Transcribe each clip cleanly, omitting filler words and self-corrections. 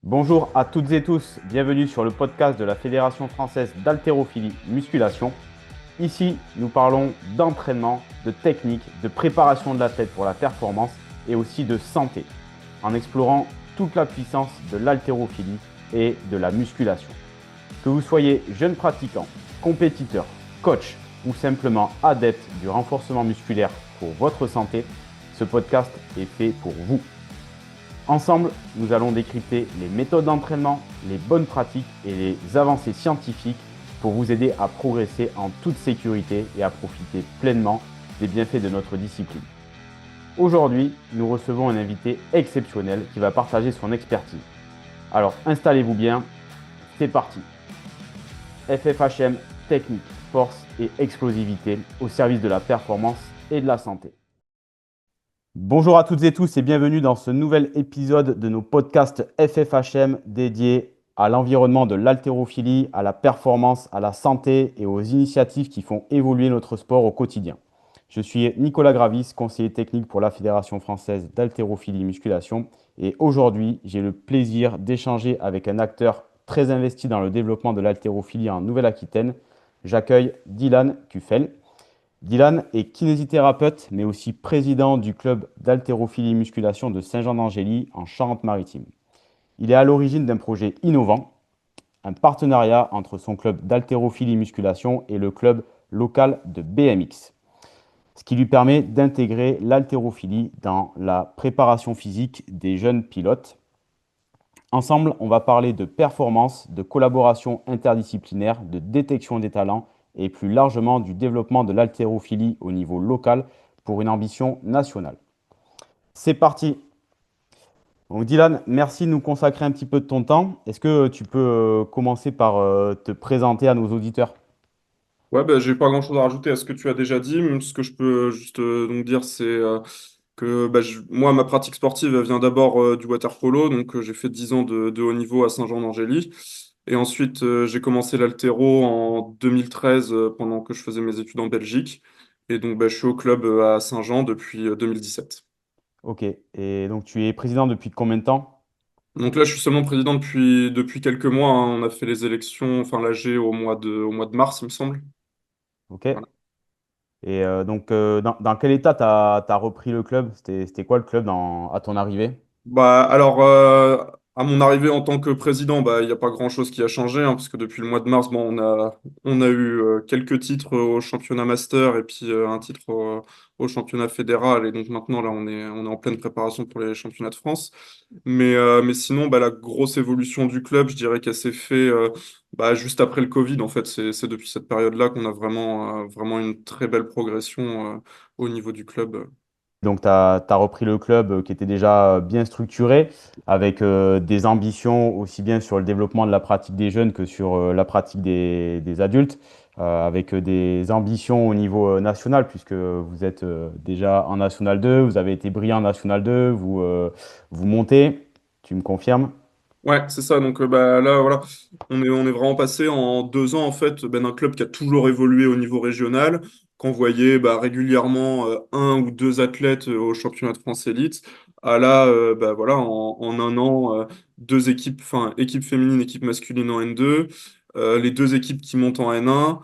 Bonjour à toutes et tous, bienvenue sur le podcast de la Fédération française d'haltérophilie musculation. Ici, nous parlons d'entraînement, de technique, de préparation de l'athlète pour la performance et aussi de santé, en explorant toute la puissance de l'haltérophilie et de la musculation. Que vous soyez jeune pratiquant, compétiteur, coach ou simplement adepte du renforcement musculaire pour votre santé, ce podcast est fait pour vous. Ensemble, nous allons décrypter les méthodes d'entraînement, les bonnes pratiques et les avancées scientifiques pour vous aider à progresser en toute sécurité et à profiter pleinement des bienfaits de notre discipline. Aujourd'hui, nous recevons un invité exceptionnel qui va partager son expertise. Alors installez-vous bien, c'est parti. FFHM, technique, force et explosivité au service de la performance et de la santé. Bonjour à toutes et tous et bienvenue dans ce nouvel épisode de nos podcasts FFHM dédiés à l'environnement de l'haltérophilie, à la performance, à la santé et aux initiatives qui font évoluer notre sport au quotidien. Je suis Nicolas Gravis, conseiller technique pour la Fédération française d'haltérophilie musculation et aujourd'hui, j'ai le plaisir d'échanger avec un acteur très investi dans le développement de l'haltérophilie en Nouvelle-Aquitaine. J'accueille Dylan Kuffel. Dylan est kinésithérapeute, mais aussi président du club d'haltérophilie musculation de Saint-Jean-d'Angély en Charente-Maritime. Il est à l'origine d'un projet innovant, un partenariat entre son club d'haltérophilie musculation et le club local de BMX, ce qui lui permet d'intégrer l'haltérophilie dans la préparation physique des jeunes pilotes. Ensemble, on va parler de performance, de collaboration interdisciplinaire, de détection des talents et plus largement du développement de l'haltérophilie au niveau local pour une ambition nationale. C'est parti. Donc Dylan, merci de nous consacrer un petit peu de ton temps. Est-ce que tu peux commencer par te présenter à nos auditeurs? Ouais, bah, j'ai pas grand-chose à rajouter à ce que tu as déjà dit. Ce que je peux juste donc dire, c'est que moi, ma pratique sportive, elle vient d'abord du water polo. Donc, j'ai fait 10 ans de haut niveau à Saint-Jean-d'Angély. Et ensuite, j'ai commencé l'haltéro en 2013 pendant que je faisais mes études en Belgique. Et donc, je suis au club à Saint-Jean depuis 2017. Ok. Et donc tu es président depuis combien de temps? Donc là, je suis seulement président depuis quelques mois, hein. On a fait les élections, enfin l'AG au mois de mars, il me semble. Ok. Voilà. Et donc dans quel état tu as repris le club? C'était quoi le club à ton arrivée? Alors, à mon arrivée en tant que président, il n'y a pas grand-chose qui a changé, hein, parce que depuis le mois de mars, bon, on a eu quelques titres au championnat master et puis un titre au championnat fédéral. Et donc maintenant, là, on est en pleine préparation pour les championnats de France. Mais sinon, la grosse évolution du club, je dirais qu'elle s'est fait juste après le Covid. En fait, c'est depuis cette période-là qu'on a vraiment une très belle progression au niveau du club. Donc, tu as repris le club qui était déjà bien structuré, avec des ambitions aussi bien sur le développement de la pratique des jeunes que sur la pratique des adultes, avec des ambitions au niveau national, puisque vous êtes déjà en National 2, vous avez été brillant en National 2, vous montez, tu me confirmes? Ouais, c'est ça. Donc là, voilà, on est vraiment passé en 2 ans, en fait, d'un club qui a toujours évolué au niveau régional, qu'on voyait régulièrement un ou deux athlètes au championnat de France élite, à là, voilà, en un an, deux équipes, enfin, équipe féminine, équipe masculine en N2, les deux équipes qui montent en N1,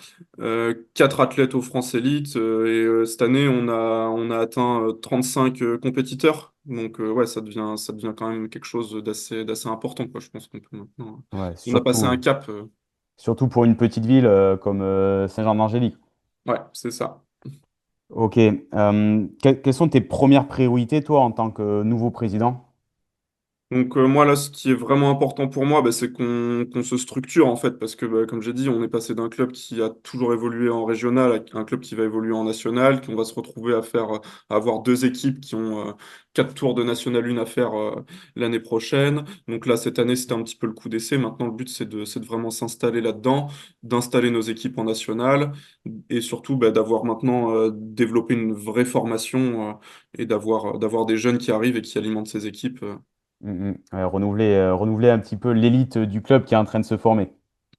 quatre athlètes au France élite, et cette année, on a atteint 35 compétiteurs. Donc, ouais, ça devient quand même quelque chose d'assez important, quoi. Je pense qu'on peut maintenant. Ouais, On a passé un surtout, cap. surtout pour une petite ville comme Saint-Jean-d'Angély. Ouais, c'est ça. Ok. Quelles sont tes premières priorités, toi, en tant que nouveau président? Donc moi là, ce qui est vraiment important pour moi, c'est qu'on se structure en fait, parce que comme j'ai dit, on est passé d'un club qui a toujours évolué en régional à un club qui va évoluer en national, qu'on va se retrouver à avoir deux équipes qui ont 4 tours de National 1 à faire l'année prochaine. Donc là, cette année, c'était un petit peu le coup d'essai. Maintenant, le but, c'est de vraiment s'installer là-dedans, d'installer nos équipes en national et surtout d'avoir maintenant développé une vraie formation et d'avoir des jeunes qui arrivent et qui alimentent ces équipes. Ouais, renouveler un petit peu l'élite du club qui est en train de se former.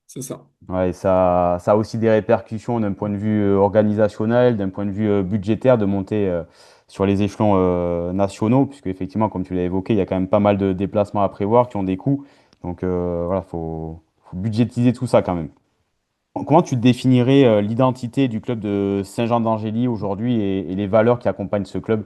C'est ça. Ouais, et ça a aussi des répercussions d'un point de vue organisationnel, d'un point de vue budgétaire, de monter sur les échelons nationaux, puisque effectivement, comme tu l'as évoqué, il y a quand même pas mal de déplacements à prévoir qui ont des coûts. Donc voilà, faut budgétiser tout ça quand même. Comment tu définirais l'identité du club de Saint-Jean d'Angély aujourd'hui et les valeurs qui accompagnent ce club?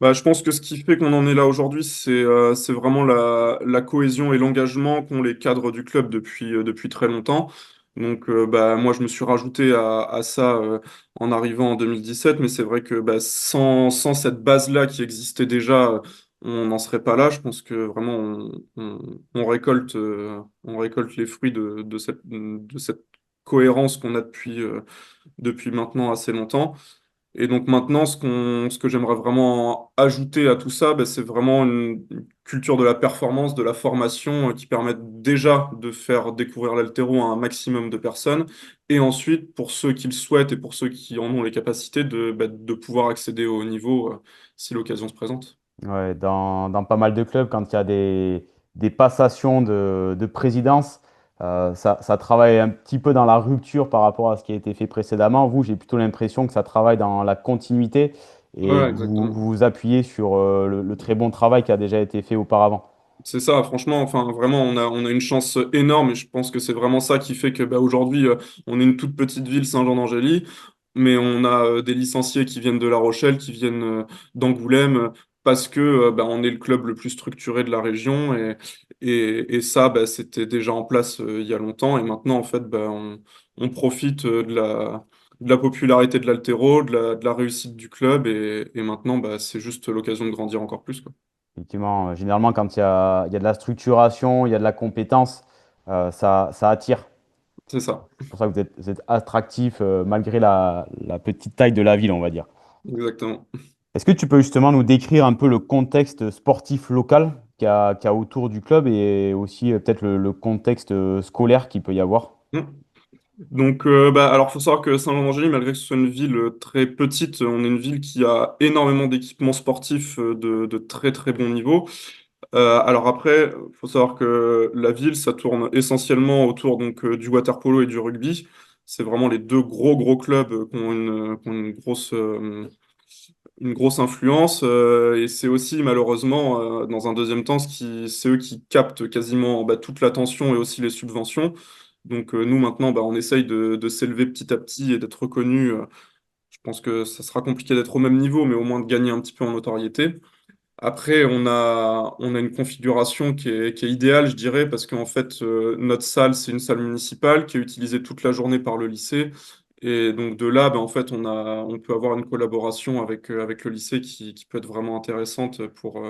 Bah, je pense que ce qui fait qu'on en est là aujourd'hui, c'est vraiment la cohésion et l'engagement qu'ont les cadres du club depuis très longtemps. Donc, bah, moi, je me suis rajouté à ça en arrivant en 2017, mais c'est vrai que bah, sans cette base-là qui existait déjà, on n'en serait pas là. Je pense que vraiment, on récolte les fruits de cette cohérence qu'on a depuis maintenant assez longtemps. Et donc maintenant, ce que j'aimerais vraiment ajouter à tout ça, ben, c'est vraiment une culture de la performance, de la formation qui permettent déjà de faire découvrir l'haltéro à un maximum de personnes. Et ensuite, pour ceux qui le souhaitent et pour ceux qui en ont les capacités, de pouvoir accéder au haut niveau si l'occasion se présente. Ouais, dans pas mal de clubs, quand il y a des passations de présidence, ça travaille un petit peu dans la rupture par rapport à ce qui a été fait précédemment. Vous, j'ai plutôt l'impression que ça travaille dans la continuité et Ouais, que vous exactement. vous vous appuyez sur le très bon travail qui a déjà été fait auparavant. C'est ça, franchement, enfin vraiment, on a une chance énorme et je pense que c'est vraiment ça qui fait que bah, aujourd'hui, on est une toute petite ville, Saint-Jean-d'Angély, mais on a des licenciés qui viennent de La Rochelle, qui viennent d'Angoulême, parce que bah, on est le club le plus structuré de la région et ça, bah, c'était déjà en place il y a longtemps et maintenant, en fait, bah, on profite de la popularité de l'haltéro, de la réussite du club et maintenant, bah, c'est juste l'occasion de grandir encore plus, quoi. Effectivement, généralement, quand il y a de la structuration, il y a de la compétence, ça attire. C'est ça, C'est pour ça que vous êtes attractif malgré la petite taille de la ville, on va dire. exactement. Est-ce que tu peux justement nous décrire un peu le contexte sportif local qu'il y a autour du club et aussi peut-être le contexte scolaire qu'il peut y avoir? Mm. Donc, bah, alors, faut savoir que Saint-Jean-d'Angély, malgré que ce soit une ville très petite, on est une ville qui a énormément d'équipements sportifs de très très bon niveau. Alors après, faut savoir que la ville, ça tourne essentiellement autour donc du water-polo et du rugby. C'est vraiment les deux gros gros clubs qui ont une grosse influence. Et c'est aussi malheureusement, dans un deuxième temps, c'est eux qui captent quasiment bah, toute l'attention et aussi les subventions. Donc nous maintenant, bah, on essaye de s'élever petit à petit et d'être reconnu. Je pense que ça sera compliqué d'être au même niveau, mais au moins de gagner un petit peu en notoriété. Après, on a une configuration qui est idéale, je dirais, parce qu'en fait, notre salle, c'est une salle municipale qui est utilisée toute la journée par le lycée. Et donc de là, ben, en fait, on peut avoir une collaboration avec le lycée qui peut être vraiment intéressante pour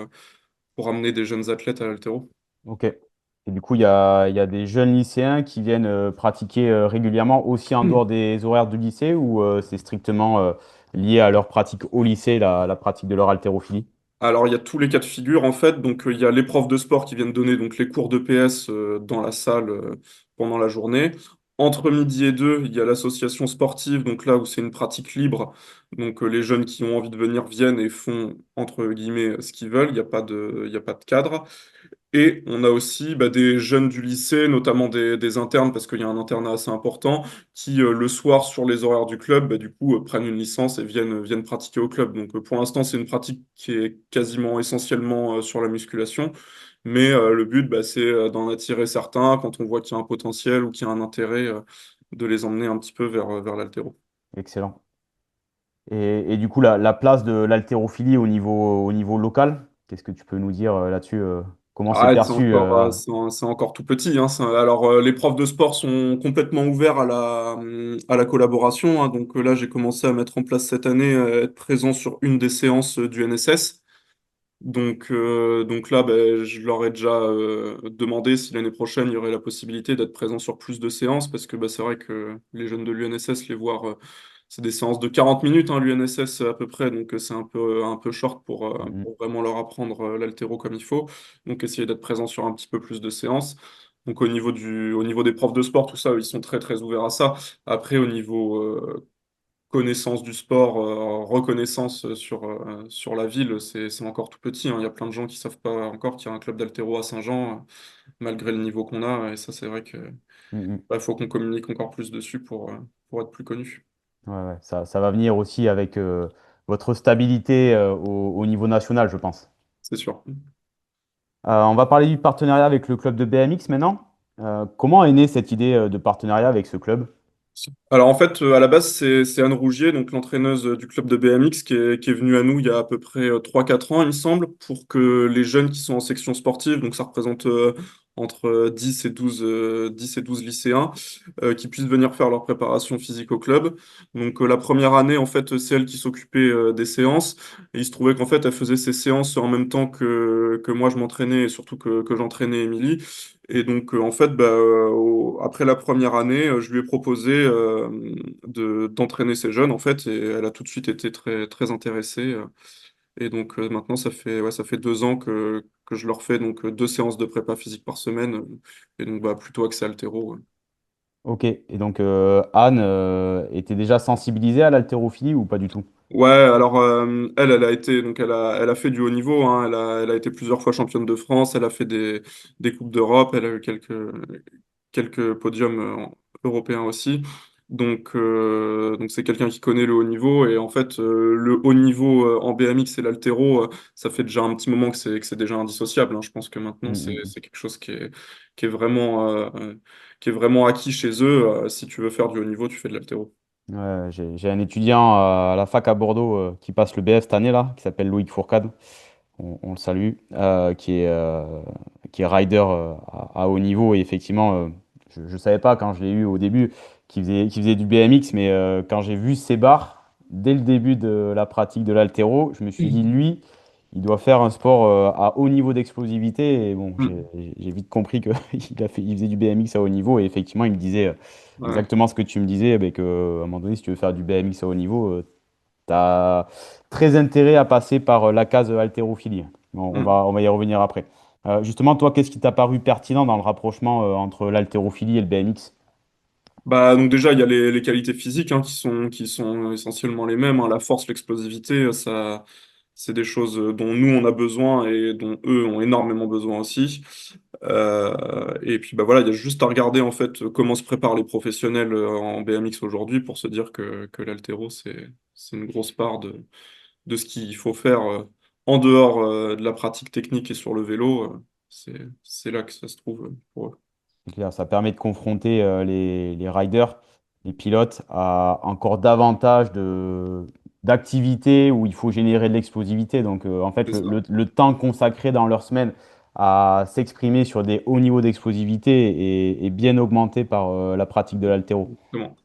amener des jeunes athlètes à l'haltéro. Ok. Et du coup, il y a des jeunes lycéens qui viennent pratiquer régulièrement aussi en dehors des horaires du lycée ou c'est strictement lié à leur pratique au lycée, la pratique de leur haltérophilie? Alors, il y a tous les cas de figure, en fait. Donc, il y a les profs de sport qui viennent donner donc, les cours de PS dans la salle pendant la journée. Entre midi et deux, il y a l'association sportive, donc là où c'est une pratique libre. Donc, les jeunes qui ont envie de venir viennent et font, entre guillemets, ce qu'ils veulent. Il y a pas de cadre. Et on a aussi bah, des jeunes du lycée, notamment des internes, parce qu'il y a un internat assez important, qui le soir, sur les horaires du club, bah, du coup, prennent une licence et viennent pratiquer au club. Donc pour l'instant, c'est une pratique qui est quasiment essentiellement sur la musculation. Mais le but, bah, c'est d'en attirer certains quand on voit qu'il y a un potentiel ou qu'il y a un intérêt, de les emmener un petit peu vers l'haltéro. Excellent. Et du coup, la place de l'haltérophilie au niveau local, qu'est-ce que tu peux nous dire là-dessus comment c'est Ah, perçu c'est encore tout petit, hein. Alors, les profs de sport sont complètement ouverts à la collaboration, hein. Donc là, j'ai commencé à mettre en place cette année, être présent sur une des séances du NSS. Donc là, ben, je leur ai déjà demandé si l'année prochaine, il y aurait la possibilité d'être présent sur plus de séances, parce que bah, c'est vrai que les jeunes de l'UNSS, les voir, c'est des séances de 40 minutes, hein, l'UNSS à peu près, donc c'est un peu short Mhm. pour vraiment leur apprendre l'haltéro comme il faut. Donc essayer d'être présent sur un petit peu plus de séances. Donc au niveau des profs de sport, tout ça, ils sont très très ouverts à ça. Après, au niveau connaissance du sport, reconnaissance sur la ville, c'est encore tout petit, hein. Il y a plein de gens qui savent pas encore qu'il y a un club d'haltéro à Saint-Jean, malgré le niveau qu'on a. Et ça, c'est vrai que Mhm. bah, faut qu'on communique encore plus dessus pour être plus connu. Ouais, ouais. Ça va venir aussi avec votre stabilité au niveau national, je pense. C'est sûr. On va parler du partenariat avec le club de BMX maintenant. Comment est née cette idée de partenariat avec ce club? Alors en fait, à la base, c'est Anne Rougier, donc l'entraîneuse du club de BMX, qui est venue à nous il y a à peu près 3-4 ans, il me semble, pour que les jeunes qui sont en section sportive, donc ça représente entre 10 et 12 lycéens, qui puissent venir faire leur préparation physique au club. Donc la première année, en fait, c'est elle qui s'occupait des séances, et il se trouvait qu'en fait, elle faisait ses séances en même temps que moi je m'entraînais, et surtout que j'entraînais Émilie. Et donc, en fait, bah, après la première année, je lui ai proposé d'entraîner ces jeunes, en fait, et elle a tout de suite été très, très intéressée. Et donc, maintenant, ça fait 2 ans que je leur fais donc 2 séances de prépa physique par semaine, et donc bah, plutôt axé haltéro. Ouais. Ok, et donc Anne était déjà sensibilisée à l'haltérophilie ou pas du tout? Ouais, alors elle a été donc elle a fait du haut niveau, hein. Elle a été plusieurs fois championne de France, elle a fait des coupes d'Europe, elle a eu quelques podiums européens aussi. Donc c'est quelqu'un qui connaît le haut niveau et en fait le haut niveau en BMX et l'haltéro, ça fait déjà un petit moment que c'est déjà indissociable, hein. Je pense que maintenant Mm, c'est mm, mm. c'est quelque chose qui est vraiment acquis chez eux. Si tu veux faire du haut niveau, tu fais de l'haltéro. Ouais, j'ai un étudiant à la fac à Bordeaux qui passe le BF cette année là, qui s'appelle Loïc Fourcade. On le salue, qui est rider à haut niveau. Et effectivement, je ne savais pas quand je l'ai eu au début qu'il faisait du BMX, mais quand j'ai vu ses barres, dès le début de la pratique de l'haltéro, je me suis dit, lui, il doit faire un sport à haut niveau d'explosivité. Et bon, j'ai Mm. j'ai vite compris qu'il faisait du BMX à haut niveau. Et effectivement, il me disait Ouais. exactement ce que tu me disais, qu'à un moment donné, si tu veux faire du BMX à haut niveau, tu as très intérêt à passer par la case haltérophilie. Bon, on Mm. va, on va y revenir après. Justement, toi, qu'est-ce qui t'a paru pertinent dans le rapprochement entre l'haltérophilie et le BMX? Bah, donc déjà, il y a les qualités physiques, hein, qui sont essentiellement les mêmes, hein. La force, l'explosivité, ça, c'est des choses dont nous, on a besoin et dont eux ont énormément besoin aussi. Et puis, bah voilà, il y a juste à regarder en fait comment se préparent les professionnels en BMX aujourd'hui pour se dire que l'haltéro, c'est une grosse part de ce qu'il faut faire en dehors de la pratique technique et sur le vélo. C'est là que ça se trouve pour eux. C'est clair, ça permet de confronter les riders, les pilotes, à encore davantage d'activités où il faut générer de l'explosivité. Donc, en fait, C'est le, ça. le temps consacré dans leur semaine à s'exprimer sur des hauts niveaux d'explosivité est bien augmenté par la pratique de l'haltéro. Exactement.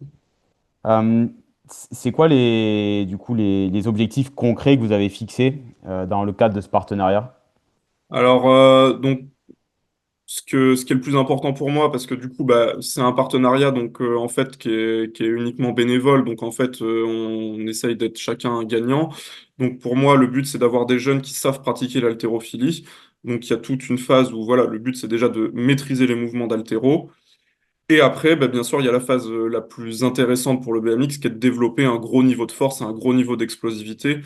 Euh, c'est quoi du coup, les objectifs concrets que vous avez fixés dans le cadre de ce partenariat? Alors, donc, ce qui est le plus important pour moi, parce que du coup, bah, c'est un partenariat donc en fait qui est uniquement bénévole, donc en fait on essaye d'être chacun gagnant. Donc pour moi, le but c'est d'avoir des jeunes qui savent pratiquer l'haltérophilie. Donc il y a toute une phase où voilà, le but c'est déjà de maîtriser les mouvements d'haltéro. Et après, bah, bien sûr, il y a la phase la plus intéressante pour le BMX qui est de développer un gros niveau de force, un gros niveau d'explosivité.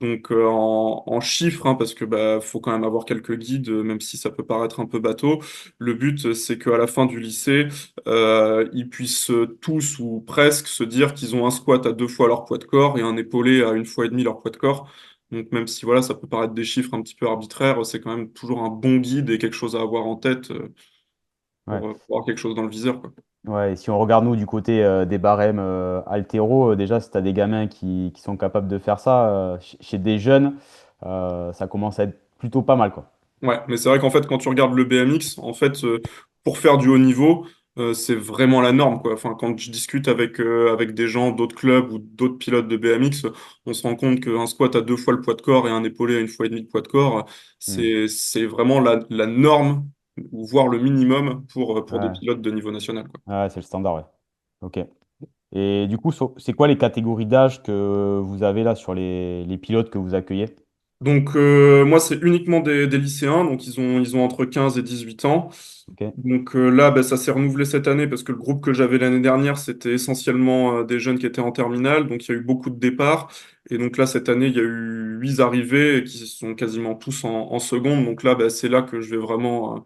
Donc en chiffres, hein, parce que bah, faut quand même avoir quelques guides, même si ça peut paraître un peu bateau. Le but, c'est qu'à la fin du lycée, ils puissent tous ou presque se dire qu'ils ont un squat à 2 fois leur poids de corps et un épaulé à 1 fois et demi leur poids de corps. Donc même si voilà, ça peut paraître des chiffres un petit peu arbitraires, c'est quand même toujours un bon guide et quelque chose à avoir en tête Ouais. pour avoir quelque chose dans le viseur, quoi. Ouais, et si on regarde nous du côté des barèmes haltéro, déjà si tu as des gamins qui sont capables de faire ça, chez des jeunes, ça commence à être plutôt pas mal, quoi. Ouais, mais c'est vrai qu'en fait, quand tu regardes le BMX, en fait, pour faire du haut niveau, c'est vraiment la norme, quoi. Enfin, quand je discute avec des gens d'autres clubs ou d'autres pilotes de BMX, on se rend compte qu'un squat à 2 fois le poids de corps et un épaulé à 1 fois et demi le poids de corps, Hmm. c'est vraiment la norme, ou voire le minimum pour des Ouais, pilotes de niveau national, quoi. ouais, c'est le standard, ouais. Ok. Et du coup, c'est quoi les catégories d'âge que vous avez là sur les pilotes que vous accueillez? Donc, moi, c'est uniquement des lycéens, donc ils ont entre 15 et 18 ans. Ok. Donc là, bah, ça s'est renouvelé cette année parce que le groupe que j'avais l'année dernière, c'était essentiellement des jeunes qui étaient en terminale, donc il y a eu beaucoup de départs. Et donc là, cette année, il y a eu 8 arrivées qui sont quasiment tous en seconde. Donc là, bah, c'est là que je vais vraiment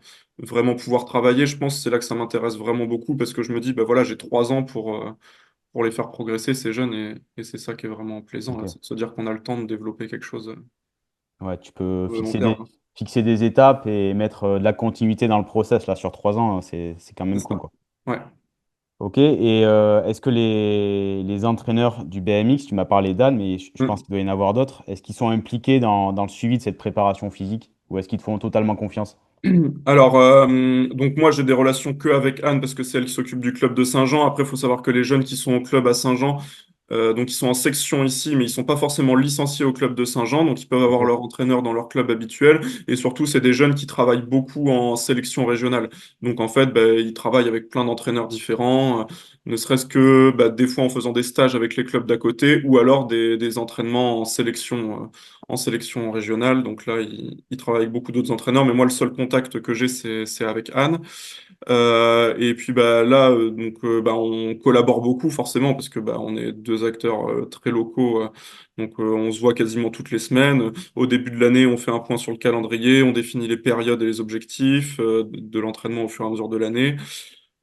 pouvoir travailler. Je pense que c'est là que ça m'intéresse vraiment beaucoup parce que je me dis, bah, voilà, j'ai 3 ans pour les faire progresser, ces jeunes, et c'est ça qui est vraiment plaisant, là, Ok. c'est de se dire qu'on a le temps de développer quelque chose Ouais, tu peux de long fixer des, terme. fixer des étapes et mettre de la continuité dans le process là sur 3 ans, c'est quand C'est même cool, ça. quoi. Ouais. Ok, et est-ce que les entraîneurs du BMX, tu m'as parlé d'Anne, mais je pense qu'il doit y en avoir d'autres, est-ce qu'ils sont impliqués dans le suivi de cette préparation physique ou est-ce qu'ils te font totalement confiance? Alors, donc moi j'ai des relations que avec Anne parce que c'est elle qui s'occupe du club de Saint-Jean. Après, il faut savoir que les jeunes qui sont au club à Saint-Jean, donc ils sont en section ici, mais ils sont pas forcément licenciés au club de Saint-Jean, donc ils peuvent avoir Ok. leur entraîneur dans leur club habituel. Et surtout, c'est des jeunes qui travaillent beaucoup en sélection régionale. Donc en fait, bah, ils travaillent avec plein d'entraîneurs différents, ne serait-ce que bah, des fois en faisant des stages avec les clubs d'à côté ou alors des entraînements en sélection régionale. Donc là, ils travaillent avec beaucoup d'autres entraîneurs, mais moi, le seul contact que j'ai, c'est avec Anne. Et puis bah, là, bah, on collabore beaucoup forcément parce que bah, on est deux acteurs très locaux. On se voit quasiment toutes les semaines. Au début de l'année, on fait un point sur le calendrier, on définit les périodes et les objectifs de l'entraînement au fur et à mesure de l'année.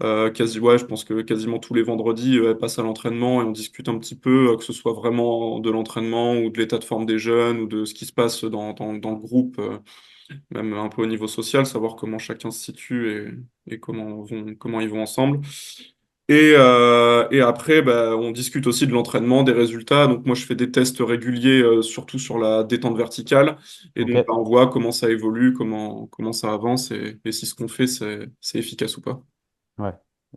Ouais, je pense que quasiment tous les vendredis, elle passe à l'entraînement et on discute un petit peu, que ce soit vraiment de l'entraînement ou de l'état de forme des jeunes ou de ce qui se passe dans le groupe, même un peu au niveau social, savoir comment chacun se situe et comment ils vont ensemble. Et après, bah, on discute aussi de l'entraînement, des résultats. Donc moi, je fais des tests réguliers, surtout sur la détente verticale. Et Ok, donc, bah, on voit comment ça évolue, comment ça avance et si ce qu'on fait, c'est efficace ou pas. ouais.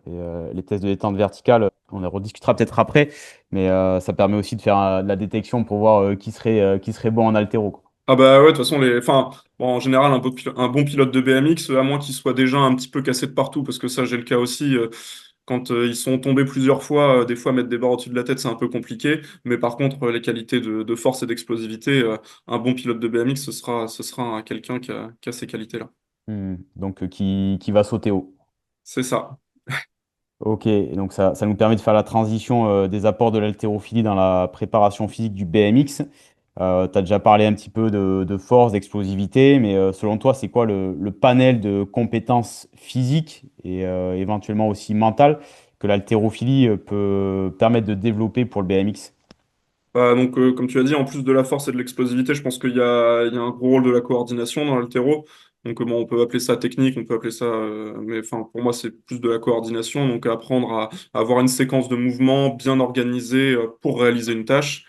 Et les tests de détente verticale, on en rediscutera peut-être après, mais ça permet aussi de faire de la détection pour voir qui serait bon en haltéro, quoi. Ah bah ouais, de toute façon, enfin, bon, en général, un bon pilote de BMX, à moins qu'il soit déjà un petit peu cassé de partout, parce que ça, j'ai le cas aussi, quand ils sont tombés plusieurs fois, des fois, mettre des barres au-dessus de la tête, c'est un peu compliqué, mais par contre, les qualités de force et d'explosivité, un bon pilote de BMX, ce sera quelqu'un qui a ces qualités-là. Donc qui va sauter haut. C'est ça. Ok, et donc ça nous permet de faire la transition des apports de l'haltérophilie dans la préparation physique du BMX. Tu as déjà parlé un petit peu de force, d'explosivité, mais selon toi, c'est quoi le panel de compétences physiques et éventuellement aussi mentales que l'haltérophilie peut permettre de développer pour le BMX? Comme tu as dit, en plus de la force et de l'explosivité, je pense qu'il y a un gros rôle de la coordination dans l'haltéro. Bon, on peut appeler ça technique, on peut appeler ça, mais enfin, pour moi, c'est plus de la coordination. Donc, apprendre à avoir une séquence de mouvements bien organisée pour réaliser une tâche.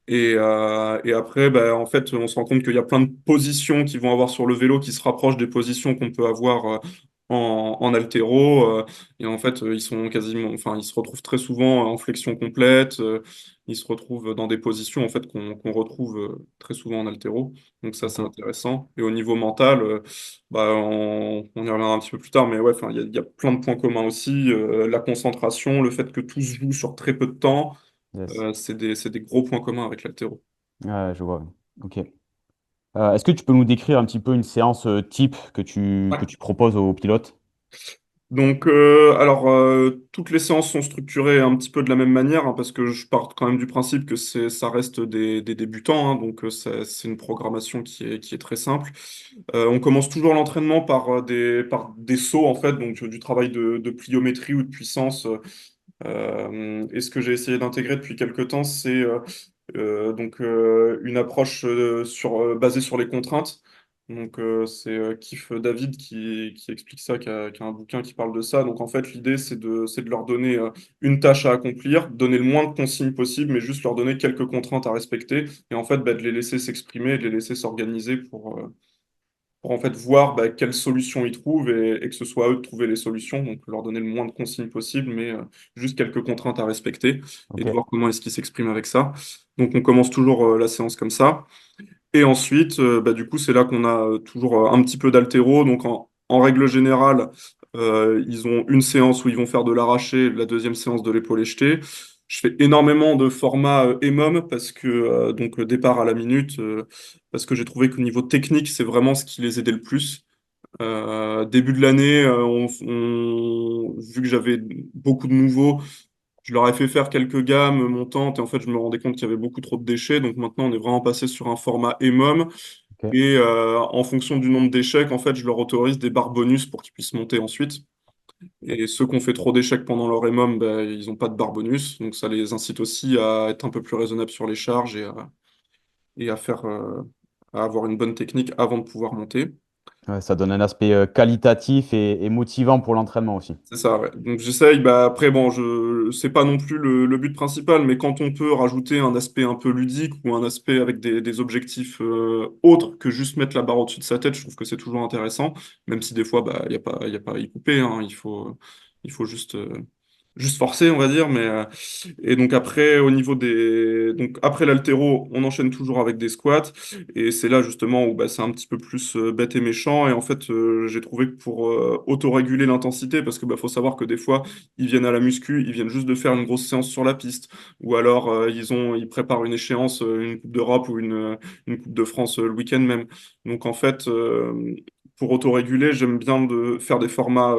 Et après, bah, en fait, on se rend compte qu'il y a plein de positions qu'ils vont avoir sur le vélo qui se rapprochent des positions qu'on peut avoir en haltéro. Et en fait, enfin, ils se retrouvent très souvent en flexion complète. Ils se retrouvent dans des positions en fait qu'on retrouve très souvent en haltéro. Donc ça, Ok, c'est intéressant. Et au niveau mental, bah, on y reviendra un petit peu plus tard, mais ouais, enfin, il y a plein de points communs aussi. La concentration, le fait que tout se joue sur très peu de temps. yes. C'est des gros points communs avec l'haltéro. Ouais, je vois. Ok. Est-ce que tu peux nous décrire un petit peu une séance type que Ouais. tu proposes aux pilotes? Toutes les séances sont structurées un petit peu de la même manière, hein, parce que je pars quand même du principe que ça reste des débutants, hein, c'est une programmation qui est très simple. On commence toujours l'entraînement par des sauts, en fait, donc du travail de pliométrie ou de puissance. Et ce que j'ai essayé d'intégrer depuis quelques temps, c'est une approche basée sur les contraintes. C'est Kif David qui explique ça, qui a un bouquin qui parle de ça. Donc en fait, l'idée, c'est de leur donner une tâche à accomplir, donner le moins de consignes possible, mais juste leur donner quelques contraintes à respecter. Et en fait, bah, de les laisser s'exprimer, de les laisser s'organiser pour en fait voir bah, quelles solutions ils trouvent et que ce soit à eux de trouver les solutions. Donc leur donner le moins de consignes possible, mais juste quelques contraintes à respecter et Ok, de voir comment est-ce qu'ils s'expriment avec ça. Donc on commence toujours la séance comme ça. Et ensuite, bah, du coup, c'est là qu'on a toujours un petit peu d'haltéro. Donc en règle générale, ils ont une séance où ils vont faire de l'arraché, la deuxième séance de l'épaulé jeté. Je fais énormément de format EMOM parce que départ à la minute, parce que j'ai trouvé qu'au niveau technique, c'est vraiment ce qui les aidait le plus. Début de l'année, vu que j'avais beaucoup de nouveaux, je leur ai fait faire quelques gammes montantes et en fait, je me rendais compte qu'il y avait beaucoup trop de déchets. Donc maintenant, on est vraiment passé sur un format EMOM. ok, Et en fonction du nombre d'échecs, en fait, je leur autorise des barres bonus pour qu'ils puissent monter ensuite. ok. Et ceux qui ont fait trop d'échecs pendant leur EMOM, ben, ils n'ont pas de barres bonus. Donc ça les incite aussi à être un peu plus raisonnables sur les charges et à faire, à avoir une bonne technique avant de pouvoir monter. Ouais, ça donne un aspect qualitatif et motivant pour l'entraînement aussi. C'est ça, ouais. Donc j'essaye, bah après bon, c'est pas non plus le but principal, mais quand on peut rajouter un aspect un peu ludique ou un aspect avec des objectifs autres que juste mettre la barre au-dessus de sa tête, je trouve que c'est toujours intéressant, même si des fois bah y a pas à y couper, hein. Il faut juste forcer, on va dire, et donc après au niveau des donc après l'haltéro, on enchaîne toujours avec des squats et c'est là justement où bah, c'est un petit peu plus bête et méchant. Et en fait, j'ai trouvé que pour autoréguler l'intensité, parce que bah, faut savoir que des fois, ils viennent à la muscu, ils viennent juste de faire une grosse séance sur la piste, ou alors ils préparent une échéance, une Coupe d'Europe ou une Coupe de France le week-end même. Donc en fait, pour autoréguler, j'aime bien de faire des formats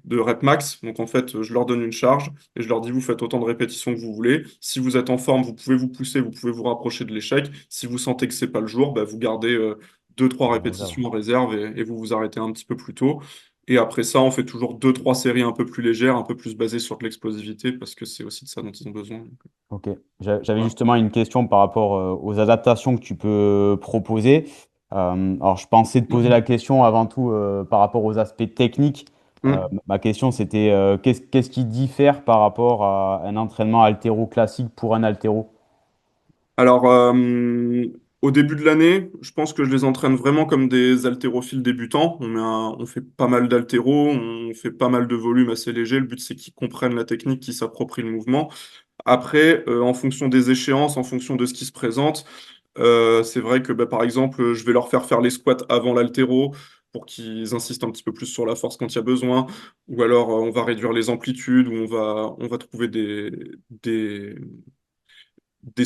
de rep max. Donc en fait, je leur donne une charge et je leur dis, vous faites autant de répétitions que vous voulez. Si vous êtes en forme, vous pouvez vous pousser, vous pouvez vous rapprocher de l'échec. Si vous sentez que c'est pas le jour, bah, vous gardez 2, 3 En réserve. répétitions en réserve et vous vous arrêtez un petit peu plus tôt. Et après ça, on fait toujours 2, 3 séries un peu plus légères, un peu plus basées sur de l'explosivité, parce que c'est aussi de ça dont ils ont besoin. Donc, Ok. J'avais voilà. justement une question par rapport aux adaptations que tu peux proposer. Alors, je pensais te poser la question avant tout par rapport aux aspects techniques. Mm. Ma question, c'était qu'est-ce qui diffère par rapport à un entraînement haltéro classique pour un haltéro? Alors, au début de l'année, je pense que je les entraîne vraiment comme des haltérophiles débutants. On fait pas mal d'haltéros, on fait pas mal de volume assez léger. Le but, c'est qu'ils comprennent la technique, qu'ils s'approprient le mouvement. Après, en fonction des échéances, en fonction de ce qui se présente, c'est vrai que, bah, par exemple, je vais leur faire les squats avant l'haltéro pour qu'ils insistent un petit peu plus sur la force quand il y a besoin. Ou alors, on va réduire les amplitudes, ou on va trouver des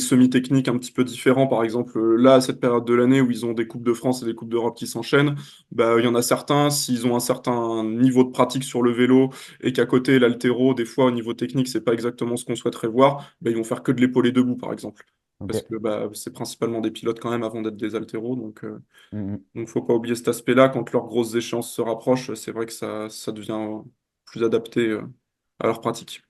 semi-techniques un petit peu différents. Par exemple, là, à cette période de l'année où ils ont des Coupes de France et des Coupes d'Europe qui s'enchaînent, bah, il y en a certains, s'ils ont un certain niveau de pratique sur le vélo et qu'à côté, l'haltéro, des fois, au niveau technique, c'est pas exactement ce qu'on souhaiterait voir, bah, ils vont faire que de l'épaulé debout, par exemple. Parce Ok. que bah, c'est principalement des pilotes quand même avant d'être des haltéros. Mhm. Donc faut pas oublier cet aspect-là. Quand leurs grosses échéances se rapprochent, c'est vrai que ça devient plus adapté à leur pratique.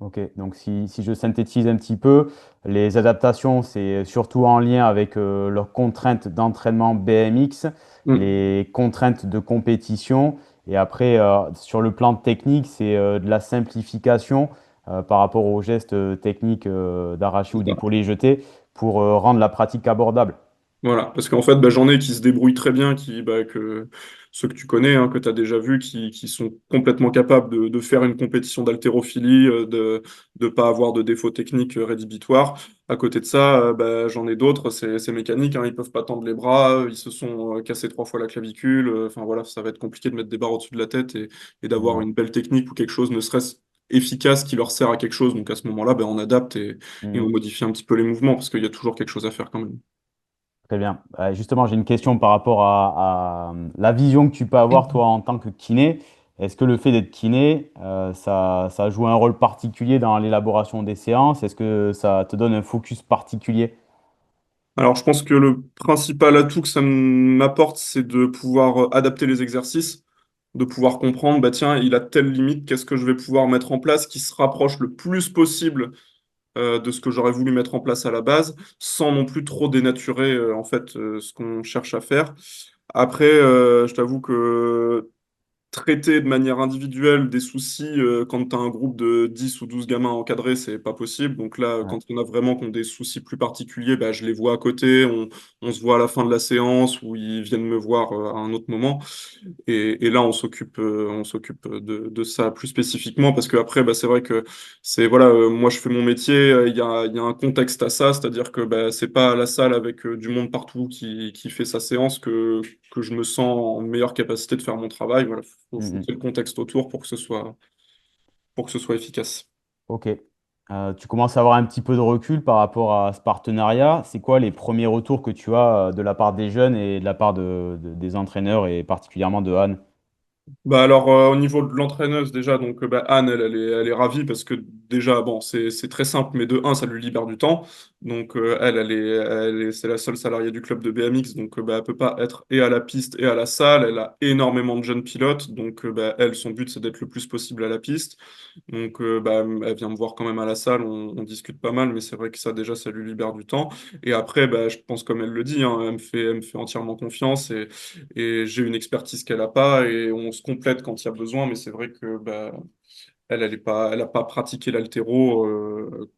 Ok, donc si je synthétise un petit peu, les adaptations, c'est surtout en lien avec leurs contraintes d'entraînement BMX, Mm. les contraintes de compétition, et après, sur le plan technique, c'est de la simplification par rapport aux gestes techniques d'arraché C'est ou ça. d'épaulé jeté pour rendre la pratique abordable. Voilà, parce qu'en fait, bah, j'en ai qui se débrouillent très bien, ceux que tu connais, hein, que tu as déjà vus, qui sont complètement capables de faire une compétition d'haltérophilie, de pas avoir de défauts techniques rédhibitoires. À côté de ça, bah, j'en ai d'autres, c'est mécanique, hein, ils peuvent pas tendre les bras, ils se sont cassés 3 fois la clavicule. Enfin voilà, ça va être compliqué de mettre des barres au-dessus de la tête et d'avoir Mhm. une belle technique ou quelque chose, ne serait-ce efficace qui leur sert à quelque chose. Donc à ce moment-là, bah, on adapte et on Mhm. modifie un petit peu les mouvements parce qu'il y a toujours quelque chose à faire quand même. Très bien. Justement, j'ai une question par rapport à la vision que tu peux avoir, toi, en tant que kiné. Est-ce que le fait d'être kiné, ça joue un rôle particulier dans l'élaboration des séances? Est-ce que ça te donne un focus particulier? Alors, je pense que le principal atout que ça m'apporte, c'est de pouvoir adapter les exercices, de pouvoir comprendre, bah tiens, il a telle limite, qu'est-ce que je vais pouvoir mettre en place qui se rapproche le plus possible de ce que j'aurais voulu mettre en place à la base, sans non plus trop dénaturer en fait ce qu'on cherche à faire. Après, je t'avoue que traiter de manière individuelle des soucis quand tu as un groupe de 10 ou 12 gamins encadrés, c'est pas possible. Donc là, Ouais. quand on a vraiment qui ont des soucis plus particuliers, bah, je les vois à côté, on se voit à la fin de la séance ou ils viennent me voir à un autre moment. Et là, on s'occupe de ça plus spécifiquement parce que après, bah, c'est vrai que voilà, moi je fais mon métier, il y a un contexte à ça, c'est-à-dire que bah, c'est pas à la salle avec du monde partout qui fait sa séance que je me sens en meilleure capacité de faire mon travail. Voilà, faut Mhm. qu'il y ait le contexte autour pour que ce soit efficace. Ok. Tu commences à avoir un petit peu de recul par rapport à ce partenariat. C'est quoi les premiers retours que tu as de la part des jeunes et de la part des entraîneurs et particulièrement de Anne? Bah alors au niveau de l'entraîneuse déjà bah, Anne elle est ravie parce que déjà bon c'est très simple mais de un ça lui libère du temps donc c'est la seule salariée du club de BMX donc bah, elle peut pas être et à la piste et à la salle, elle a énormément de jeunes pilotes donc bah, elle son but c'est d'être le plus possible à la piste donc bah, elle vient me voir quand même à la salle, on discute pas mal mais c'est vrai que ça déjà ça lui libère du temps et après bah, je pense comme elle le dit hein, elle me fait entièrement confiance et j'ai une expertise qu'elle n'a pas et on se complète quand il y a besoin, mais c'est vrai que bah, elle a pas pratiqué l'haltéro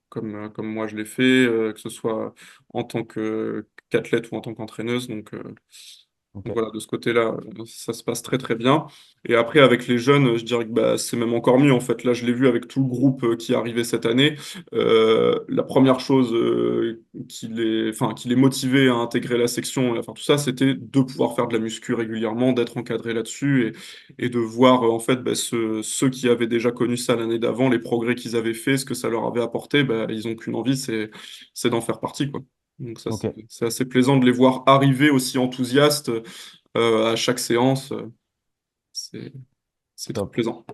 comme moi je l'ai fait, que ce soit en tant qu'athlète ou en tant qu'entraîneuse. Donc Ok. voilà, de ce côté-là, ça se passe très très bien. Et après, avec les jeunes, je dirais que bah, c'est même encore mieux. En fait, là, je l'ai vu avec tout le groupe qui est arrivé cette année. La première chose qui les motivait à intégrer la section et à faire tout ça, c'était de pouvoir faire de la muscu régulièrement, d'être encadré là-dessus et de voir en fait bah, ceux qui avaient déjà connu ça l'année d'avant, les progrès qu'ils avaient fait, ce que ça leur avait apporté, bah, ils n'ont qu'une envie, c'est d'en faire partie, quoi. Donc ça, Ok. c'est assez plaisant de les voir arriver aussi enthousiastes à chaque séance. C'est, c'est très Top. plaisant.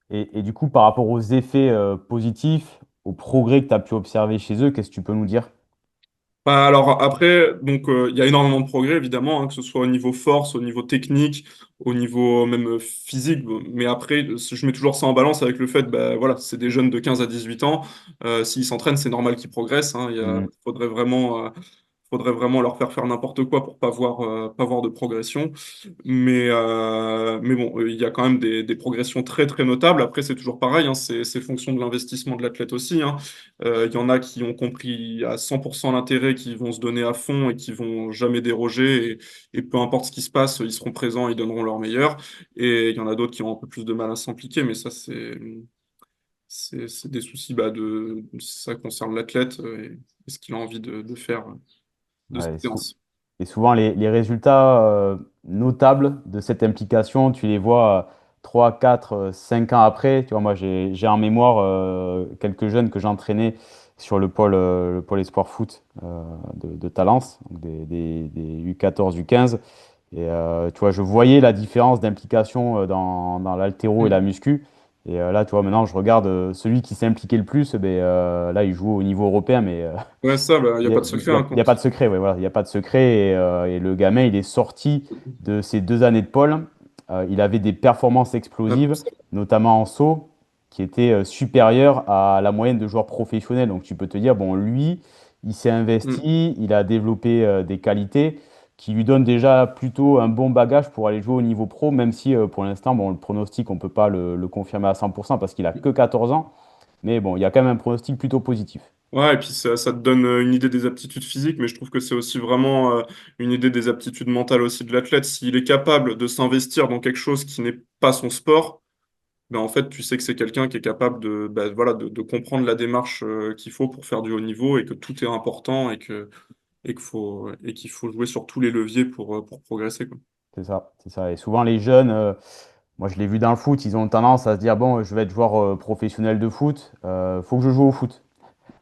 Et du coup, par rapport aux effets positifs, aux progrès que tu as pu observer chez eux, qu'est-ce que tu peux nous dire? Bah, alors après, il y a énormément de progrès évidemment, hein, que ce soit au niveau force, au niveau technique, au niveau même physique. Mais après, je mets toujours ça en balance avec le fait, bah, voilà, c'est des jeunes de 15 à 18 ans. S'ils s'entraînent, c'est normal qu'ils progressent, hein. Mhm. Faudrait vraiment leur faire n'importe quoi pour pas voir de progression. Mais bon, il y a quand même des progressions très très notables. Après, c'est toujours pareil, hein, c'est fonction de l'investissement de l'athlète aussi, hein. Il y en a qui ont compris à 100% l'intérêt, qui vont se donner à fond et qui vont jamais déroger. Et peu importe ce qui se passe, ils seront présents, ils donneront leur meilleur. Et il y en a d'autres qui ont un peu plus de mal à s'impliquer, mais ça, c'est des soucis bah, ça concerne l'athlète et ce qu'il a envie de faire de Ouais, cette séance. et souvent, les résultats notables de cette implication, tu les vois 3, 4, 5 ans après. Tu vois, moi, j'ai en mémoire quelques jeunes que j'entraînais sur le pôle espoir foot de Talence, donc des U14, U15. Et tu vois, je voyais la différence d'implication dans l'haltéro et la Mm. muscu. Et là, tu vois, maintenant, je regarde celui qui s'est impliqué le plus. Eh ben, là, il joue au niveau européen, mais Ouais, ça, bah, il n'y il a n'y a, pas de secret, y a- hein, y a quand... pas de secret. Ouais, voilà, il n'y a pas de secret. Et le gamin, il est sorti de ces 2 années de pôle. Il avait des performances explosives, notamment en saut, qui étaient supérieures à la moyenne de joueurs professionnels. Donc, tu peux te dire, bon, lui, il s'est Mm. investi, il a développé des qualités qui lui donnent déjà plutôt un bon bagage pour aller jouer au niveau pro, même si pour l'instant, bon, le pronostic, on ne peut pas le confirmer à 100% parce qu'il a que 14 ans. Mais bon, il y a quand même un pronostic plutôt positif. Ouais, et puis ça te donne une idée des aptitudes physiques, mais je trouve que c'est aussi vraiment une idée des aptitudes mentales aussi de l'athlète. S'il est capable de s'investir dans quelque chose qui n'est pas son sport, ben en fait, tu sais que c'est quelqu'un qui est capable bah, voilà, de comprendre la démarche qu'il faut pour faire du haut niveau et que tout est important et qu'il faut jouer sur tous les leviers pour progresser, quoi. C'est ça, c'est ça. Et souvent, les jeunes, moi je l'ai vu dans le foot, ils ont tendance à se dire, bon, je vais être joueur professionnel de foot, faut que je joue au foot.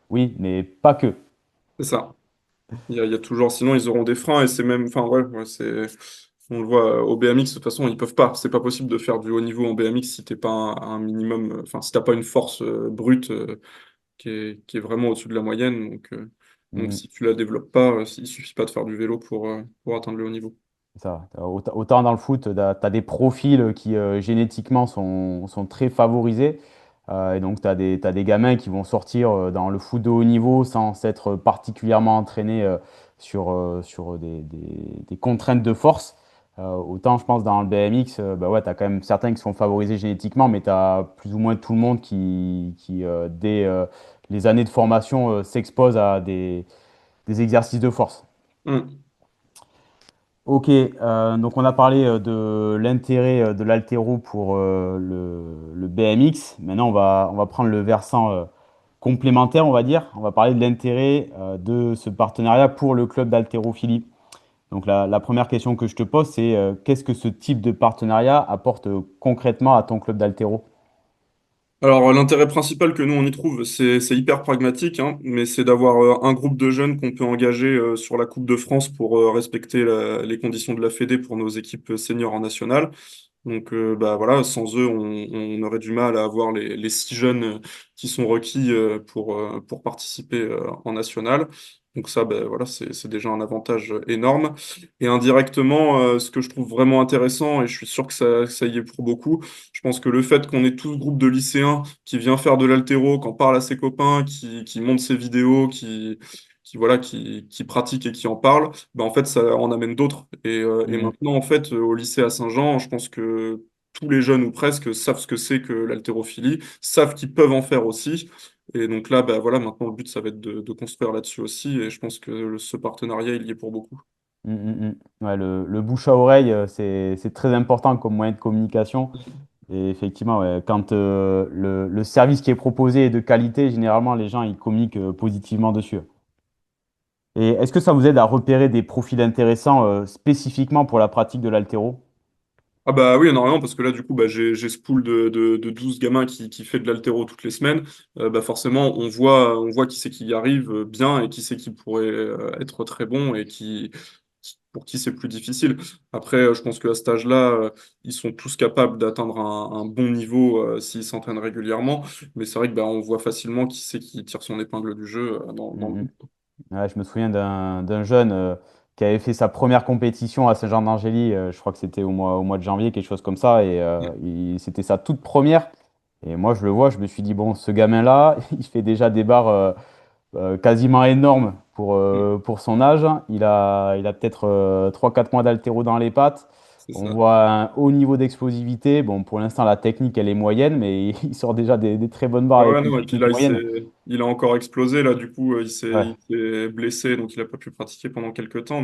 Oui, mais pas que. C'est ça. Il y a toujours, sinon ils auront des freins et c'est même, enfin ouais, on le voit au BMX, de toute façon ils peuvent pas, c'est pas possible de faire du haut niveau en BMX si t'es pas un minimum, enfin si t'as pas une force brute qui est vraiment au-dessus de la moyenne, donc Mhm. si tu la développes pas, il suffit pas de faire du vélo pour atteindre le haut niveau. C'est ça. Autant dans le foot, tu as des profils qui génétiquement sont très favorisés. Et donc, t'as des gamins qui vont sortir dans le foot de haut niveau sans s'être particulièrement entraînés sur des contraintes de force. Autant, je pense, dans le BMX, bah ouais, tu as quand même certains qui sont favorisés génétiquement, mais tu as plus ou moins tout le monde qui dès les années de formation, s'expose à des exercices de force. Hum. Ok, donc on a parlé de l'intérêt de l'haltéro pour le BMX. Maintenant, on va prendre le versant complémentaire, on va dire. On va parler de l'intérêt de ce partenariat pour le club d'haltérophilie. Donc la première question que je te pose, c'est qu'est-ce que ce type de partenariat apporte concrètement à ton club d'haltéro? Alors, l'intérêt principal que nous, on y trouve, c'est hyper pragmatique, hein, mais c'est d'avoir un groupe de jeunes qu'on peut engager sur la Coupe de France pour respecter les conditions de la Fédé pour nos équipes seniors en national. Donc bah voilà, sans eux, on aurait du mal à avoir les 6 jeunes qui sont requis pour participer en national. Donc ça, bah, voilà, c'est déjà un avantage énorme. Et indirectement, ce que je trouve vraiment intéressant, et je suis sûr que ça y est pour beaucoup, je pense que le fait qu'on ait tout ce groupe de lycéens qui vient faire de l'haltéro, qui en parle à ses copains, qui monte ses vidéos, voilà, qui pratique et qui en parle, bah, en fait, ça en amène d'autres. Et Mm, maintenant, en fait, au lycée à Saint-Jean, je pense que tous les jeunes ou presque savent ce que c'est que l'haltérophilie, savent qu'ils peuvent en faire aussi. Et donc là, bah, voilà, maintenant, le but, ça va être de construire là-dessus aussi. Et je pense que ce partenariat, il y est pour beaucoup. Ouais, le bouche à oreille, c'est très important comme moyen de communication. Et effectivement, ouais, quand le service qui est proposé est de qualité, généralement, les gens ils communiquent positivement dessus. Et est-ce que ça vous aide à repérer des profils intéressants spécifiquement pour la pratique de l'haltéro? Ah bah oui, énormément, parce que là, du coup, bah, j'ai ce pool de 12 gamins qui fait de l'haltéro toutes les semaines. Bah forcément, on voit qui c'est qui y arrive bien et qui c'est qui pourrait être très bon et pour qui c'est plus difficile. Après, je pense qu'à cet âge-là, ils sont tous capables d'atteindre un bon niveau s'ils s'entraînent régulièrement. Mais c'est vrai que bah, on voit facilement qui c'est qui tire son épingle du jeu dans le Mm, mm. groupe. Ouais, je me souviens d'un jeune qui avait fait sa première compétition à Saint-Jean-d'Angély, je crois que c'était au mois de janvier, quelque chose comme ça, et c'était sa toute première. Et moi, je le vois, je me suis dit, bon, ce gamin-là, il fait déjà des barres quasiment énormes Mm. pour son âge. Il a peut-être 3-4 mois d'haltéro dans les pattes. C'est On ça. voit un haut niveau d'explosivité. Bon, pour l'instant, la technique, elle est moyenne, mais il sort déjà des très bonnes barres Ouais, avec ouais, une non, et puis technique là, moyenne. il a encore explosé. Là, du coup, il Ouais. s'est blessé, donc il n'a pas pu pratiquer pendant quelques temps.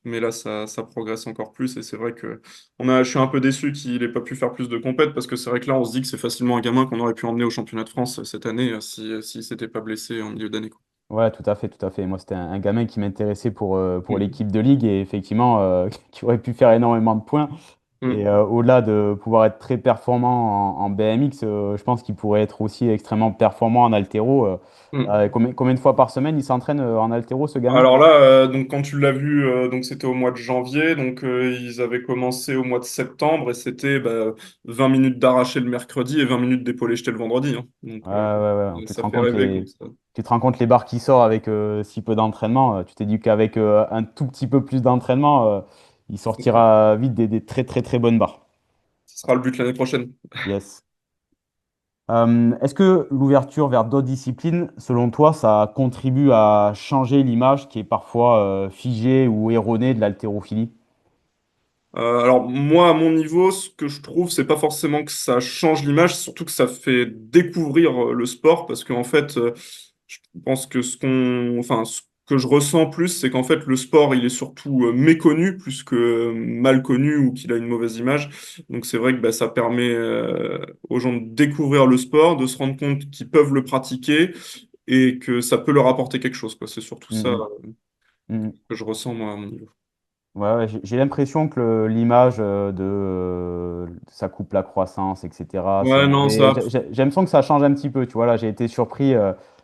Mais là, ça progresse encore plus. Et c'est vrai que je suis un peu déçu qu'il n'ait pas pu faire plus de compètes parce que c'est vrai que là, on se dit que c'est facilement un gamin qu'on aurait pu emmener au championnat de France cette année s'il s'était pas blessé en milieu d'année, quoi. Ouais, tout à fait, tout à fait. Moi, c'était un gamin qui m'intéressait pour Mm. l'équipe de ligue et effectivement, qui aurait pu faire énormément de points. Et Mm. au-delà de pouvoir être très performant en BMX, je pense qu'il pourrait être aussi extrêmement performant en haltéro. Mm. Combien de fois par semaine il s'entraîne en haltéro, ce gamin? Alors là, donc quand tu l'as vu, donc c'était au mois de janvier, donc ils avaient commencé au mois de septembre et c'était 20 minutes d'arraché le mercredi et 20 minutes d'épaulé jeté le vendredi, hein. Donc Ouais, ouais, ouais. ça fait rêver comme ça. Tu te rends compte les barres qui sortent avec si peu d'entraînement. Tu t'es dit qu'avec un tout petit peu plus d'entraînement, il C'est ça. sortira vite des très, très, très bonnes barres. Ce sera le but l'année prochaine. Yes. Est-ce que l'ouverture vers d'autres disciplines, selon toi, ça contribue à changer l'image qui est parfois figée ou erronée de l'haltérophilie? Alors moi, à mon niveau, ce que je trouve, c'est pas forcément que ça change l'image, c'est surtout que ça fait découvrir le sport, parce qu'en fait, je pense que enfin, ce que je ressens plus, c'est qu'en fait, le sport, il est surtout méconnu plus que mal connu ou qu'il a une mauvaise image. Donc c'est vrai que bah, ça permet aux gens de découvrir le sport, de se rendre compte qu'ils peuvent le pratiquer et que ça peut leur apporter quelque chose, quoi. C'est surtout ça Mhm, mhm. que je ressens moi à mon niveau. Ouais, ouais, j'ai l'impression que l'image ça coupe la croissance, etc., c'est Ouais, non, mauvais. ça. J'ai l'impression que ça change un petit peu. Tu vois, là, j'ai été surpris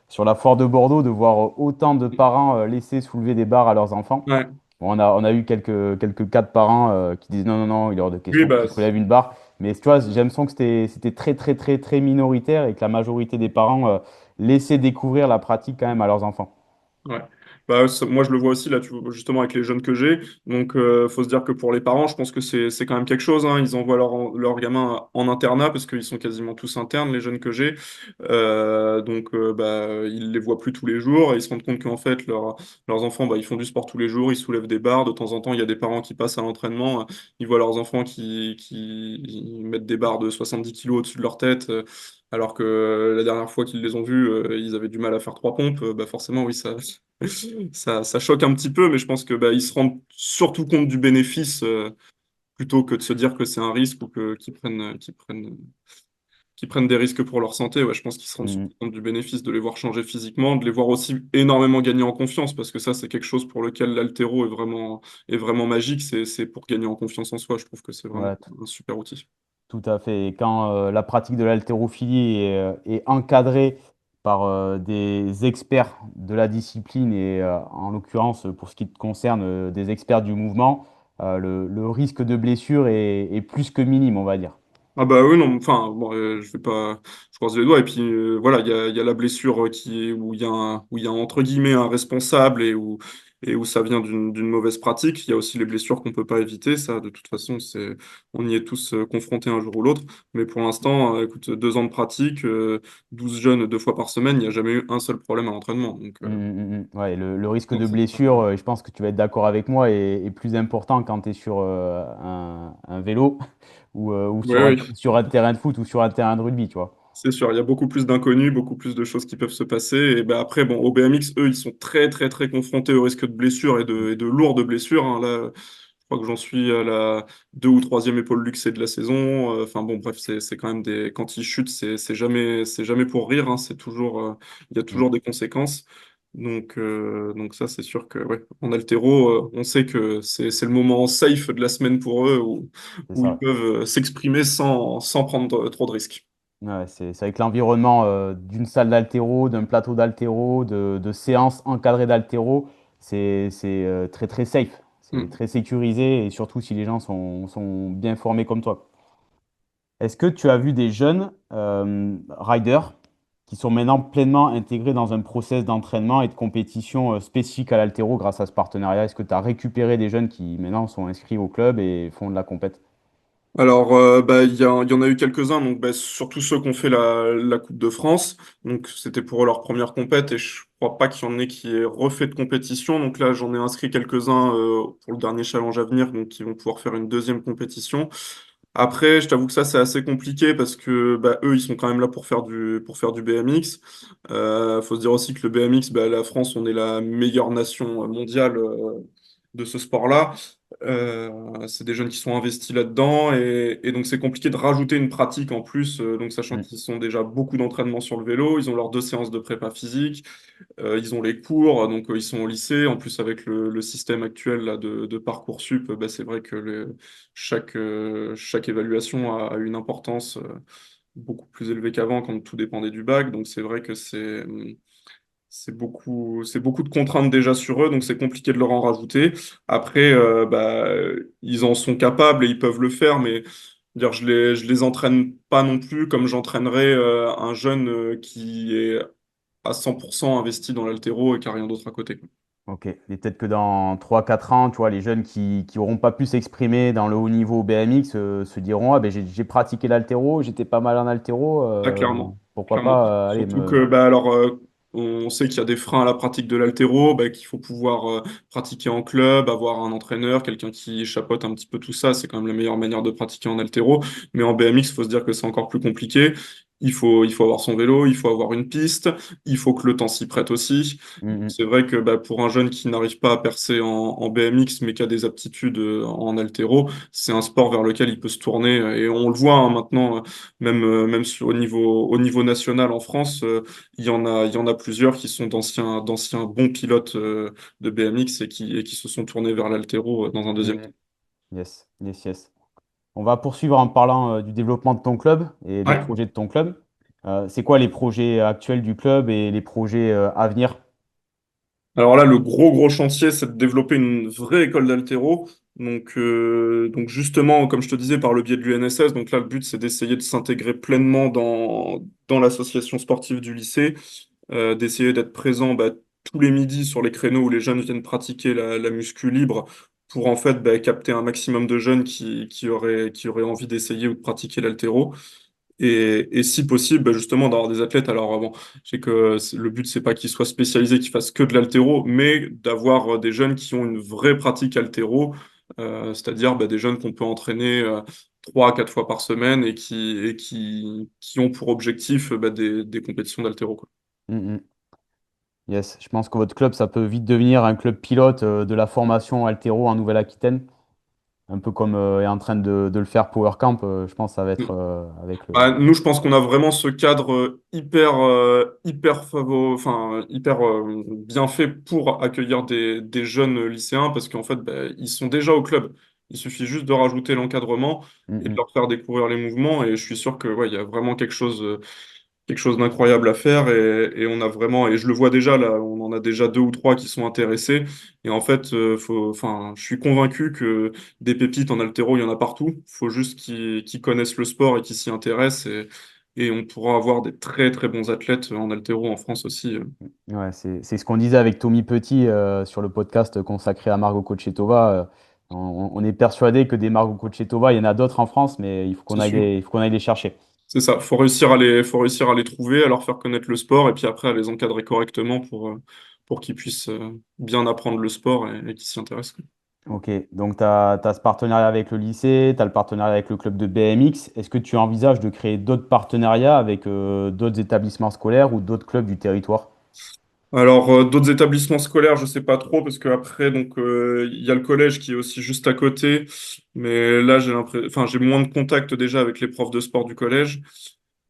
sur la foire de Bordeaux de voir autant de parents laisser soulever des barres à leurs enfants. Ouais. Bon, on a eu quelques cas de parents qui disent non, non, non, il est hors de Oui, question bah, qu'ils soulèvent une barre. Mais tu vois, j'ai l'impression que c'était très, très, très, très minoritaire et que la majorité des parents laissaient découvrir la pratique quand même à leurs enfants. ouais. Bah, moi, je le vois aussi, là, tu vois, justement, avec les jeunes que j'ai. Donc, faut se dire que pour les parents, je pense que c'est quand même quelque chose, hein. Ils envoient leurs gamins en internat parce qu'ils sont quasiment tous internes, les jeunes que j'ai. Donc, bah, ils les voient plus tous les jours et ils se rendent compte qu'en fait, leurs enfants, bah, ils font du sport tous les jours, ils soulèvent des barres. De temps en temps, il y a des parents qui passent à l'entraînement. Ils voient leurs enfants qui mettent des barres de 70 kilos au-dessus de leur tête. Alors que la dernière fois qu'ils les ont vus, ils avaient du mal à faire 3 pompes. Bah forcément, oui, ça choque un petit peu, mais je pense que bah, ils se rendent surtout compte du bénéfice plutôt que de se dire que c'est un risque ou qu'ils prennent des risques pour leur santé. Ouais, je pense qu'ils se rendent surtout compte du bénéfice de les voir changer physiquement, de les voir aussi énormément gagner en confiance, parce que ça, c'est quelque chose pour lequel l'haltéro est vraiment magique. C'est pour gagner en confiance en soi. Je trouve que c'est vraiment Ouais, un super outil. tout à fait. Et quand la pratique de l'haltérophilie est encadrée par des experts de la discipline et en l'occurrence, pour ce qui te concerne, des experts du mouvement, le risque de blessure est plus que minime, on va dire. Ah bah oui, non, enfin, bon, je vais pas, je croise les doigts, et puis voilà, il y a la blessure où où il y a entre guillemets un responsable et où ça vient d'une mauvaise pratique. Il y a aussi les blessures qu'on peut pas éviter, ça, de toute façon, on y est tous confrontés un jour ou l'autre. Mais pour l'instant, écoute, 2 ans de pratique, 12 jeunes 2 fois par semaine, il n'y a jamais eu un seul problème à l'entraînement. Ouais, le risque Donc de ça devrait blessure, aller. je pense que tu vas être d'accord avec moi, est plus important quand tu es sur un vélo ou Oui, oui. sur un terrain de foot ou sur un terrain de rugby, tu vois. C'est sûr, il y a beaucoup plus d'inconnus, beaucoup plus de choses qui peuvent se passer. Et ben après, bon, au BMX, eux, ils sont très, très, très confrontés au risque de blessures et de lourdes blessures, hein. Là, je crois que j'en suis à la 2e ou 3e épaule luxée de la saison. Enfin bon, bref, c'est quand même des. Quand ils chutent, c'est jamais pour rire, hein. C'est toujours, il y a Mm, toujours des conséquences. Donc ça, c'est sûr que, ouais, en haltéro, on sait que c'est le moment safe de la semaine pour eux c'est où ils ça. peuvent s'exprimer sans prendre trop de risques. Ouais, c'est avec l'environnement d'une salle d'haltéro, d'un plateau d'haltéro, de séances encadrées d'haltéro, c'est très très safe. C'est Mm. très sécurisé et surtout si les gens sont bien formés comme toi. Est-ce que tu as vu des jeunes riders qui sont maintenant pleinement intégrés dans un process d'entraînement et de compétition spécifique à l'haltéro grâce à ce partenariat? Est-ce que tu as récupéré des jeunes qui maintenant sont inscrits au club et font de la compète? Alors, bah, il y en a eu quelques-uns, donc bah, surtout ceux qui ont fait la Coupe de France. Donc, c'était pour eux leur première compète et je crois pas qu'il y en ait qui aient refait de compétition. Donc là, j'en ai inscrit quelques-uns pour le dernier challenge à venir, donc qui vont pouvoir faire une 2e compétition. Après, je t'avoue que ça, c'est assez compliqué parce que bah, eux, ils sont quand même là pour faire du BMX. Faut se dire aussi que le BMX, bah, la France, on est la meilleure nation mondiale de ce sport-là. C'est des jeunes qui sont investis là-dedans et donc c'est compliqué de rajouter une pratique en plus. Donc sachant Mm, qu'ils sont déjà beaucoup d'entraînement sur le vélo, ils ont leurs 2 séances de prépa physique, ils ont les cours, donc ils sont au lycée. En plus avec le système actuel là, de Parcoursup, bah, c'est vrai que chaque évaluation a une importance beaucoup plus élevée qu'avant quand tout dépendait du bac. Donc c'est vrai que c'est beaucoup de contraintes déjà sur eux, donc c'est compliqué de leur en rajouter. Après, bah, ils en sont capables et ils peuvent le faire, mais dire, je les entraîne pas non plus comme j'entraînerais un jeune qui est à 100% investi dans l'haltéro et qui a rien d'autre à côté, quoi. ok. Et peut-être que dans 3 4 ans, tu vois, les jeunes qui n'auront pas pu s'exprimer dans le haut niveau BMX se diront, ah, ben, j'ai pratiqué l'haltéro, j'étais pas mal en haltéro, Ah, clairement. pourquoi Clairement. pas aller Surtout me... que, bah, alors, on sait qu'il y a des freins à la pratique de l'haltéro, bah, qu'il faut pouvoir pratiquer en club, avoir un entraîneur, quelqu'un qui chapeaute un petit peu tout ça. C'est quand même la meilleure manière de pratiquer en haltéro. Mais en BMX, il faut se dire que c'est encore plus compliqué. Il faut avoir son vélo, il faut avoir une piste, il faut que le temps s'y prête aussi. Mm, mm. C'est vrai que bah, pour un jeune qui n'arrive pas à percer en BMX, mais qui a des aptitudes en haltéro, c'est un sport vers lequel il peut se tourner. Et on le voit hein, maintenant. Même au niveau national en France, il y en a plusieurs qui sont d'anciens bons pilotes de BMX et qui se sont tournés vers l'haltéro dans un deuxième Mm, temps. mm. Yes, yes, yes. On va poursuivre en parlant du développement de ton club et des Ouais. projets de ton club. C'est quoi les projets actuels du club et les projets à venir? Alors là, le gros chantier, c'est de développer une vraie école d'haltéro. Donc justement, comme je te disais, par le biais de l'UNSS. Donc là, le but, c'est d'essayer de s'intégrer pleinement dans l'association sportive du lycée, d'essayer d'être présent bah, tous les midis sur les créneaux où les jeunes viennent pratiquer la muscu libre pour en fait bah, capter un maximum de jeunes qui auraient envie d'essayer ou de pratiquer l'haltéro. Et si possible, bah, justement, d'avoir des athlètes. Alors, bon, je sais que le but, c'est pas qu'ils soient spécialisés, qu'ils fassent que de l'haltéro, mais d'avoir des jeunes qui ont une vraie pratique haltéro, c'est-à-dire bah, des jeunes qu'on peut entraîner 3 à 4 fois par semaine qui ont pour objectif bah, des compétitions d'haltéro, quoi. Mm, mm. Yes, je pense que votre club, ça peut vite devenir un club pilote de la formation altéro en Nouvelle-Aquitaine, un peu comme est en train de le faire Power Camp. Je pense que ça va être avec le. Bah, nous, je pense qu'on a vraiment ce cadre hyper bien fait pour accueillir des jeunes lycéens parce qu'en fait, bah, ils sont déjà au club. Il suffit juste de rajouter l'encadrement Mm, et de mm. leur faire découvrir les mouvements. Et je suis sûr que, ouais, il y a vraiment quelque chose. quelque chose d'incroyable à faire et on a vraiment, et je le vois déjà là, on en a déjà deux ou trois qui sont intéressés. Et en fait, enfin, je suis convaincu que des pépites en haltéro, il y en a partout. Faut juste qu'ils connaissent le sport et qu'ils s'y intéressent et on pourra avoir des très très bons athlètes en haltéro en France aussi. Ouais, c'est ce qu'on disait avec Tommy Petit sur le podcast consacré à Margot Kochetkova. On est persuadé que des Margot Kochetkova, il y en a d'autres en France, mais il faut qu'on C'est aille sûr. il faut qu'on aille les chercher. C'est ça. Faut réussir à les trouver, à leur faire connaître le sport et puis après à les encadrer correctement pour qu'ils puissent bien apprendre le sport et qu'ils s'y intéressent. Ok, donc tu as ce partenariat avec le lycée, tu as le partenariat avec le club de BMX. Est-ce que tu envisages de créer d'autres partenariats avec d'autres établissements scolaires ou d'autres clubs du territoire? Alors, d'autres établissements scolaires, je sais pas trop, parce qu'après, donc, il y a le collège qui est aussi juste à côté, mais là, enfin, j'ai moins de contact déjà avec les profs de sport du collège.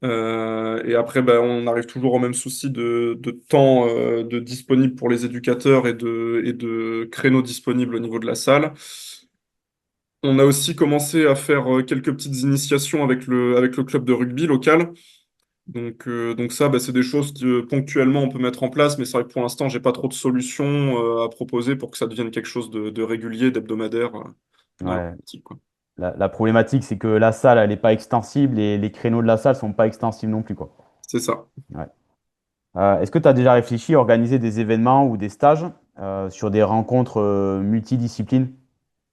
Et après, ben, on arrive toujours au même souci de temps de disponible pour les éducateurs et de créneaux disponibles au niveau de la salle. On a aussi commencé à faire quelques petites initiations avec le club de rugby local. Donc ça, bah, c'est des choses que ponctuellement on peut mettre en place, mais c'est vrai que pour l'instant, j'ai pas trop de solutions à proposer pour que ça devienne quelque chose de régulier, d'hebdomadaire dans la Ouais, pratique, quoi. la problématique, c'est que la salle, elle n'est pas extensible et les créneaux de la salle sont pas extensibles non plus, quoi. C'est ça. Ouais. Est-ce que tu as déjà réfléchi à organiser des événements ou des stages sur des rencontres multidisciplines?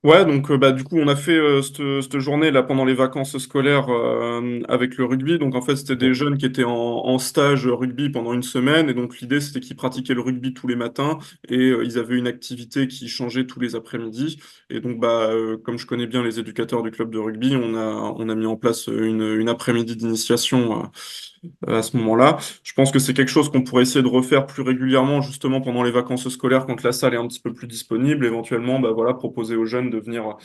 Ouais, donc bah, du coup, on a fait cette journée là pendant les vacances scolaires avec le rugby. Donc en fait, c'était Ok. des jeunes qui étaient en stage rugby pendant une semaine. Et donc l'idée, c'était qu'ils pratiquaient le rugby tous les matins et ils avaient une activité qui changeait tous les après-midi. Et donc, bah, comme je connais bien les éducateurs du club de rugby, on a mis en place une après-midi d'initiation à ce moment-là. Je pense que c'est quelque chose qu'on pourrait essayer de refaire plus régulièrement, justement pendant les vacances scolaires, quand la salle est un petit peu plus disponible. Éventuellement, bah voilà, proposer aux jeunes de venir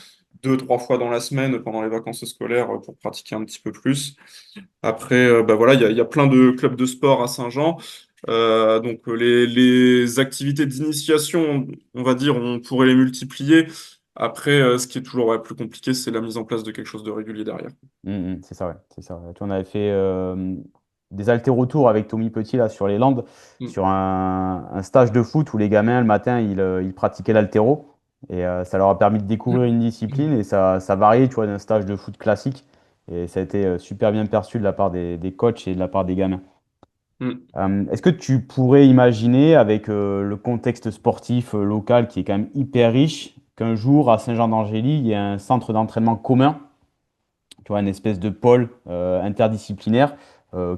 deux, trois fois dans la semaine pendant les vacances scolaires pour pratiquer un petit peu plus. Après, bah voilà, il y a plein de clubs de sport à Saint-Jean. Donc les activités d'initiation, on va dire, on pourrait les multiplier. Après, ce qui est toujours ouais, plus compliqué, c'est la mise en place de quelque chose de régulier derrière. C'est ça, ouais, c'est ça. Tu vois, on avait fait des allers-retours avec Tommy Petit là, sur les Landes, Mm. sur un stage de foot où les gamins, le matin, ils pratiquaient l'haltéro. Et ça leur a permis de découvrir une discipline et ça variait, tu vois, d'un stage de foot classique. Et ça a été super bien perçu de la part des coachs et de la part des gamins. Mm. Est-ce que tu pourrais imaginer, avec le contexte sportif local qui est quand même hyper riche, qu'un jour, à Saint-Jean-d'Angély, il y ait un centre d'entraînement commun, tu vois, une espèce de pôle interdisciplinaire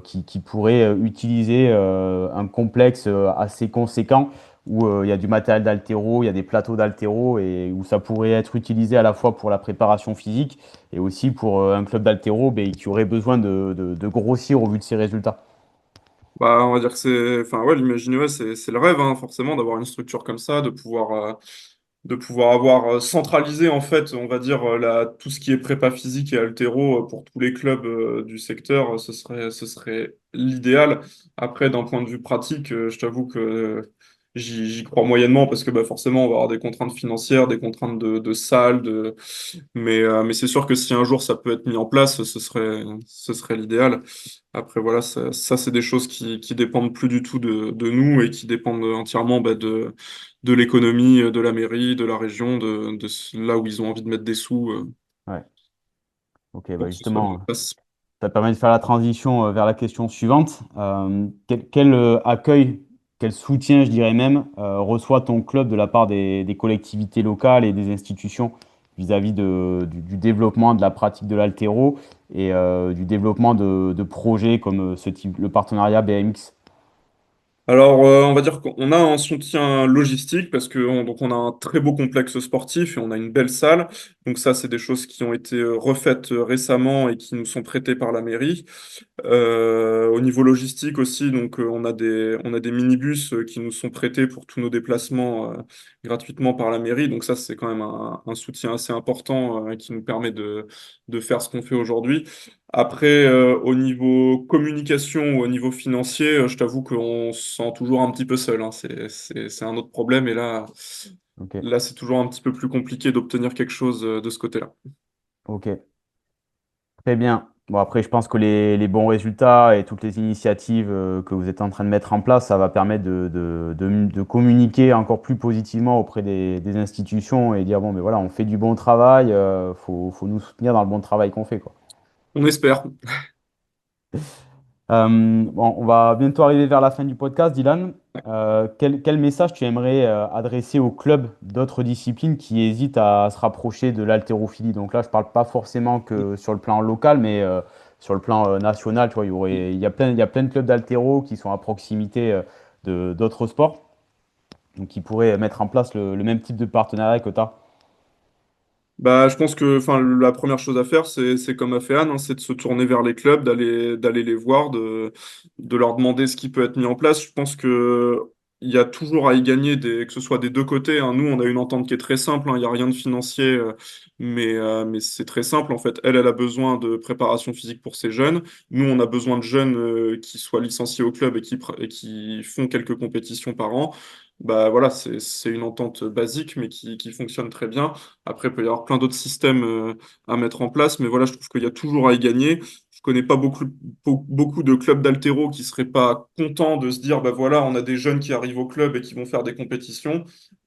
qui pourrait utiliser un complexe assez conséquent où il y a du matériel d'haltéro, il y a des plateaux d'haltéro et où ça pourrait être utilisé à la fois pour la préparation physique et aussi pour un club d'haltéro ben, qui aurait besoin de grossir au vu de ses résultats. Bah, on va dire que c'est, enfin ouais, l'imaginer, ouais, c'est le rêve, hein, forcément, d'avoir une structure comme ça, de pouvoir avoir centralisé en fait, on va dire tout ce qui est prépa physique et haltéro pour tous les clubs du secteur, ce serait l'idéal. Après, d'un point de vue pratique, je t'avoue que j'y crois moyennement parce que bah, forcément, on va avoir des contraintes financières, des contraintes de salles, mais c'est sûr que si un jour ça peut être mis en place, ce serait l'idéal. Après, voilà, ça c'est des choses qui dépendent plus du tout de nous et qui dépendent entièrement bah, de l'économie, de la mairie, de la région, là où ils ont envie de mettre des sous Ouais. Ok, pour bah que ce soit mis en justement, place. ça permet de faire la transition vers la question suivante. Quel accueil, quel soutien, je dirais même, reçoit ton club de la part des collectivités locales et des institutions vis-à-vis du développement de la pratique de l'haltéro et du développement de projets comme ce type, le partenariat BMX? Alors, on va dire qu'on a un soutien logistique parce donc on a un très beau complexe sportif et on a une belle salle. Donc ça, c'est des choses qui ont été refaites récemment et qui nous sont prêtées par la mairie. Au niveau logistique aussi, donc on a des minibus qui nous sont prêtés pour tous nos déplacements gratuitement par la mairie. Donc ça, c'est quand même un soutien assez important qui nous permet de faire ce qu'on fait aujourd'hui. Après, au niveau communication ou au niveau financier, je t'avoue qu'on se sent toujours un petit peu seul, hein. C'est un autre problème et Ok, là, c'est toujours un petit peu plus compliqué d'obtenir quelque chose de ce côté-là. ok, très bien. Bon, après, je pense que les bons résultats et toutes les initiatives que vous êtes en train de mettre en place, ça va permettre de communiquer encore plus positivement auprès des institutions et dire, bon, mais voilà, on fait du bon travail, faut nous soutenir dans le bon travail qu'on fait, quoi. On espère. Bon, on va bientôt arriver vers la fin du podcast, Dylan. Quel message tu aimerais adresser aux clubs d'autres disciplines qui hésitent à se rapprocher de l'haltérophilie? Donc là, je parle pas forcément que sur le plan local, mais sur le plan national, tu vois, il y a plein de clubs d'haltéro qui sont à proximité de d'autres sports, donc qui pourraient mettre en place le même type de partenariat que tu as. Bah, je pense que enfin, la première chose à faire, c'est comme a fait Anne, hein, c'est de se tourner vers les clubs, d'aller les voir, de leur demander ce qui peut être mis en place. Je pense que il y a toujours à y gagner, que ce soit des deux côtés, hein. Nous, on a une entente qui est très simple, hein, il n'y a rien de financier, mais c'est très simple. En fait, elle a besoin de préparation physique pour ses jeunes. Nous, on a besoin de jeunes qui soient licenciés au club et qui font quelques compétitions par an. Bah voilà, c'est une entente basique, mais qui fonctionne très bien. Après, il peut y avoir plein d'autres systèmes à mettre en place, mais voilà, je trouve qu'il y a toujours à y gagner. Je connais pas beaucoup de clubs d'haltéro qui seraient pas contents de se dire, bah voilà, on a des jeunes qui arrivent au club et qui vont faire des compétitions.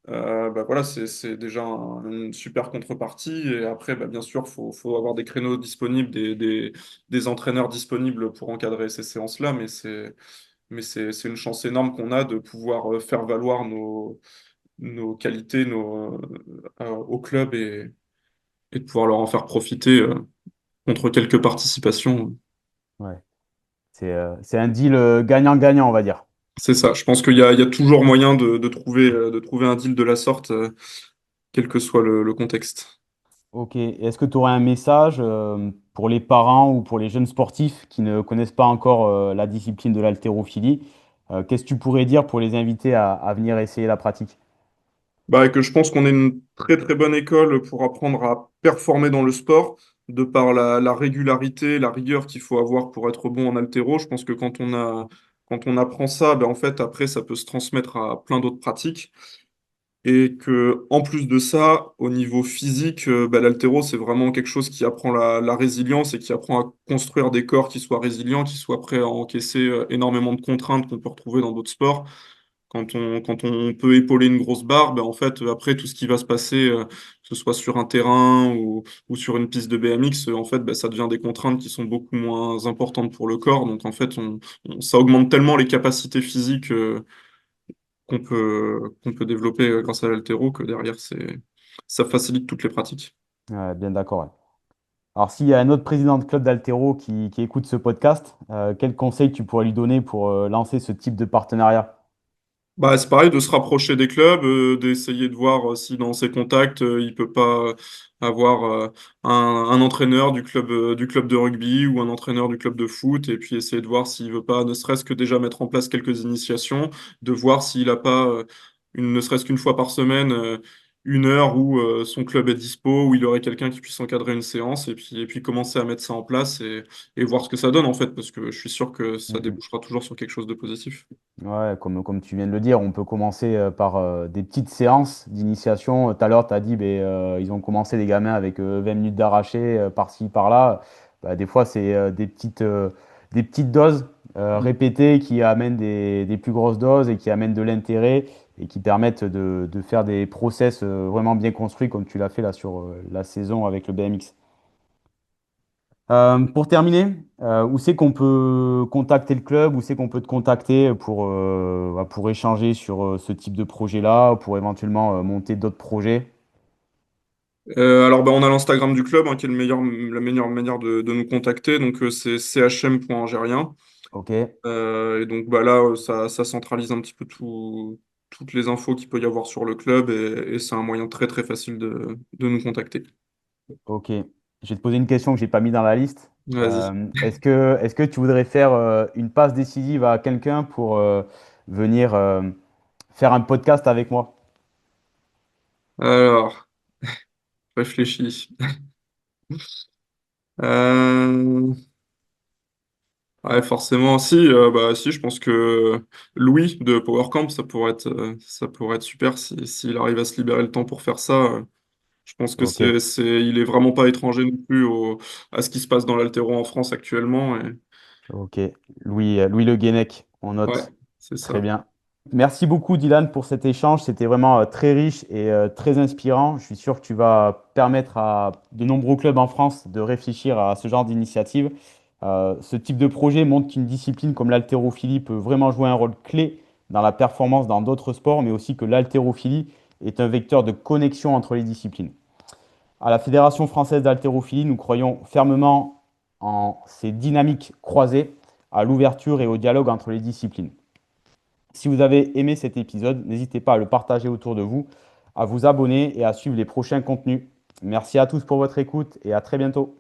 Bah voilà, c'est déjà une super contrepartie. Et après, bah, bien sûr, faut avoir des créneaux disponibles, des entraîneurs disponibles pour encadrer ces séances-là, mais c'est une chance énorme qu'on a de pouvoir faire valoir nos qualités au club et de pouvoir leur en faire profiter contre quelques participations. Ouais. C'est un deal gagnant-gagnant, on va dire. C'est ça. Je pense qu'il y a toujours moyen de trouver un deal de la sorte, quel que soit le contexte. Ok. Est-ce que tu aurais un message pour les parents ou pour les jeunes sportifs qui ne connaissent pas encore la discipline de l'haltérophilie? Qu'est-ce que tu pourrais dire pour les inviter à venir essayer la pratique? Bah, et que je pense qu'on est une très très bonne école pour apprendre à performer dans le sport, de par la régularité, la rigueur qu'il faut avoir pour être bon en haltéro. Je pense que quand on apprend ça, ben, en fait, après, ça peut se transmettre à plein d'autres pratiques. Et que, en plus de ça, au niveau physique, bah, l'haltéro, c'est vraiment quelque chose qui apprend la résilience et qui apprend à construire des corps qui soient résilients, qui soient prêts à encaisser énormément de contraintes qu'on peut retrouver dans d'autres sports. Quand on peut épauler une grosse barre, ben, en fait, après, tout ce qui va se passer, que ce soit sur un terrain ou sur une piste de BMX, en fait, ben, ça devient des contraintes qui sont beaucoup moins importantes pour le corps. Donc, en fait, ça augmente tellement les capacités physiques qu'on peut développer grâce à l'haltéro, que derrière, ça facilite toutes les pratiques. Bien d'accord. Ouais. Alors, s'il y a un autre président de club d'haltéro qui écoute ce podcast, quel conseil tu pourrais lui donner pour lancer ce type de partenariat? Bah, c'est pareil, de se rapprocher des clubs, d'essayer de voir si dans ses contacts, il peut pas avoir un entraîneur du club de rugby ou un entraîneur du club de foot, et puis essayer de voir s'il veut pas, ne serait-ce que déjà mettre en place quelques initiations, de voir s'il a pas, ne serait-ce qu'une fois par semaine, une heure où son club est dispo, où il aurait quelqu'un qui puisse encadrer une séance, et puis commencer à mettre ça en place et voir ce que ça donne en fait, parce que je suis sûr que ça Mhm. débouchera toujours sur quelque chose de positif. Ouais, comme tu viens de le dire, on peut commencer par des petites séances d'initiation. Tout à l'heure, tu as dit, ben, ils ont commencé les gamins avec 20 minutes d'arraché par-ci, par-là. Bah, des fois, c'est des petites doses répétées qui amènent des plus grosses doses et qui amènent de l'intérêt et qui permettent de faire des process vraiment bien construits comme tu l'as fait là sur la saison avec le BMX. Pour terminer, où c'est qu'on peut contacter le club, où c'est qu'on peut te contacter pour échanger sur ce type de projet-là, pour éventuellement monter d'autres projets? Alors, bah, on a l'Instagram du club, hein, qui est la meilleure manière de nous contacter. Donc, c'est chm.algérien. Ok, Et donc, bah, là, ça centralise un petit peu toutes les infos qu'il peut y avoir sur le club. Et c'est un moyen très, très facile de nous contacter. ok. Je vais te poser une question que j'ai pas mis dans la liste. Vas-y. Est-ce que tu voudrais faire une passe décisive à quelqu'un pour venir faire un podcast avec moi? Alors, réfléchis. Euh, Ouais, forcément, si, bah, si, je pense que Louis de PowerCamp, ça pourrait être super s'il arrive à se libérer le temps pour faire ça. Je pense que Ok, il est vraiment pas étranger non plus à ce qui se passe dans l'haltéro en France actuellement. Et ok. Louis Le Guenec, on ouais, note. c'est Très ça. bien. Merci beaucoup, Dylan, pour cet échange. C'était vraiment très riche et très inspirant. Je suis sûr que tu vas permettre à de nombreux clubs en France de réfléchir à ce genre d'initiative. Ce type de projet montre qu'une discipline comme l'haltérophilie peut vraiment jouer un rôle clé dans la performance dans d'autres sports, mais aussi que l'haltérophilie est un vecteur de connexion entre les disciplines. À la Fédération française d'haltérophilie, nous croyons fermement en ces dynamiques croisées, à l'ouverture et au dialogue entre les disciplines. Si vous avez aimé cet épisode, n'hésitez pas à le partager autour de vous, à vous abonner et à suivre les prochains contenus. Merci à tous pour votre écoute et à très bientôt.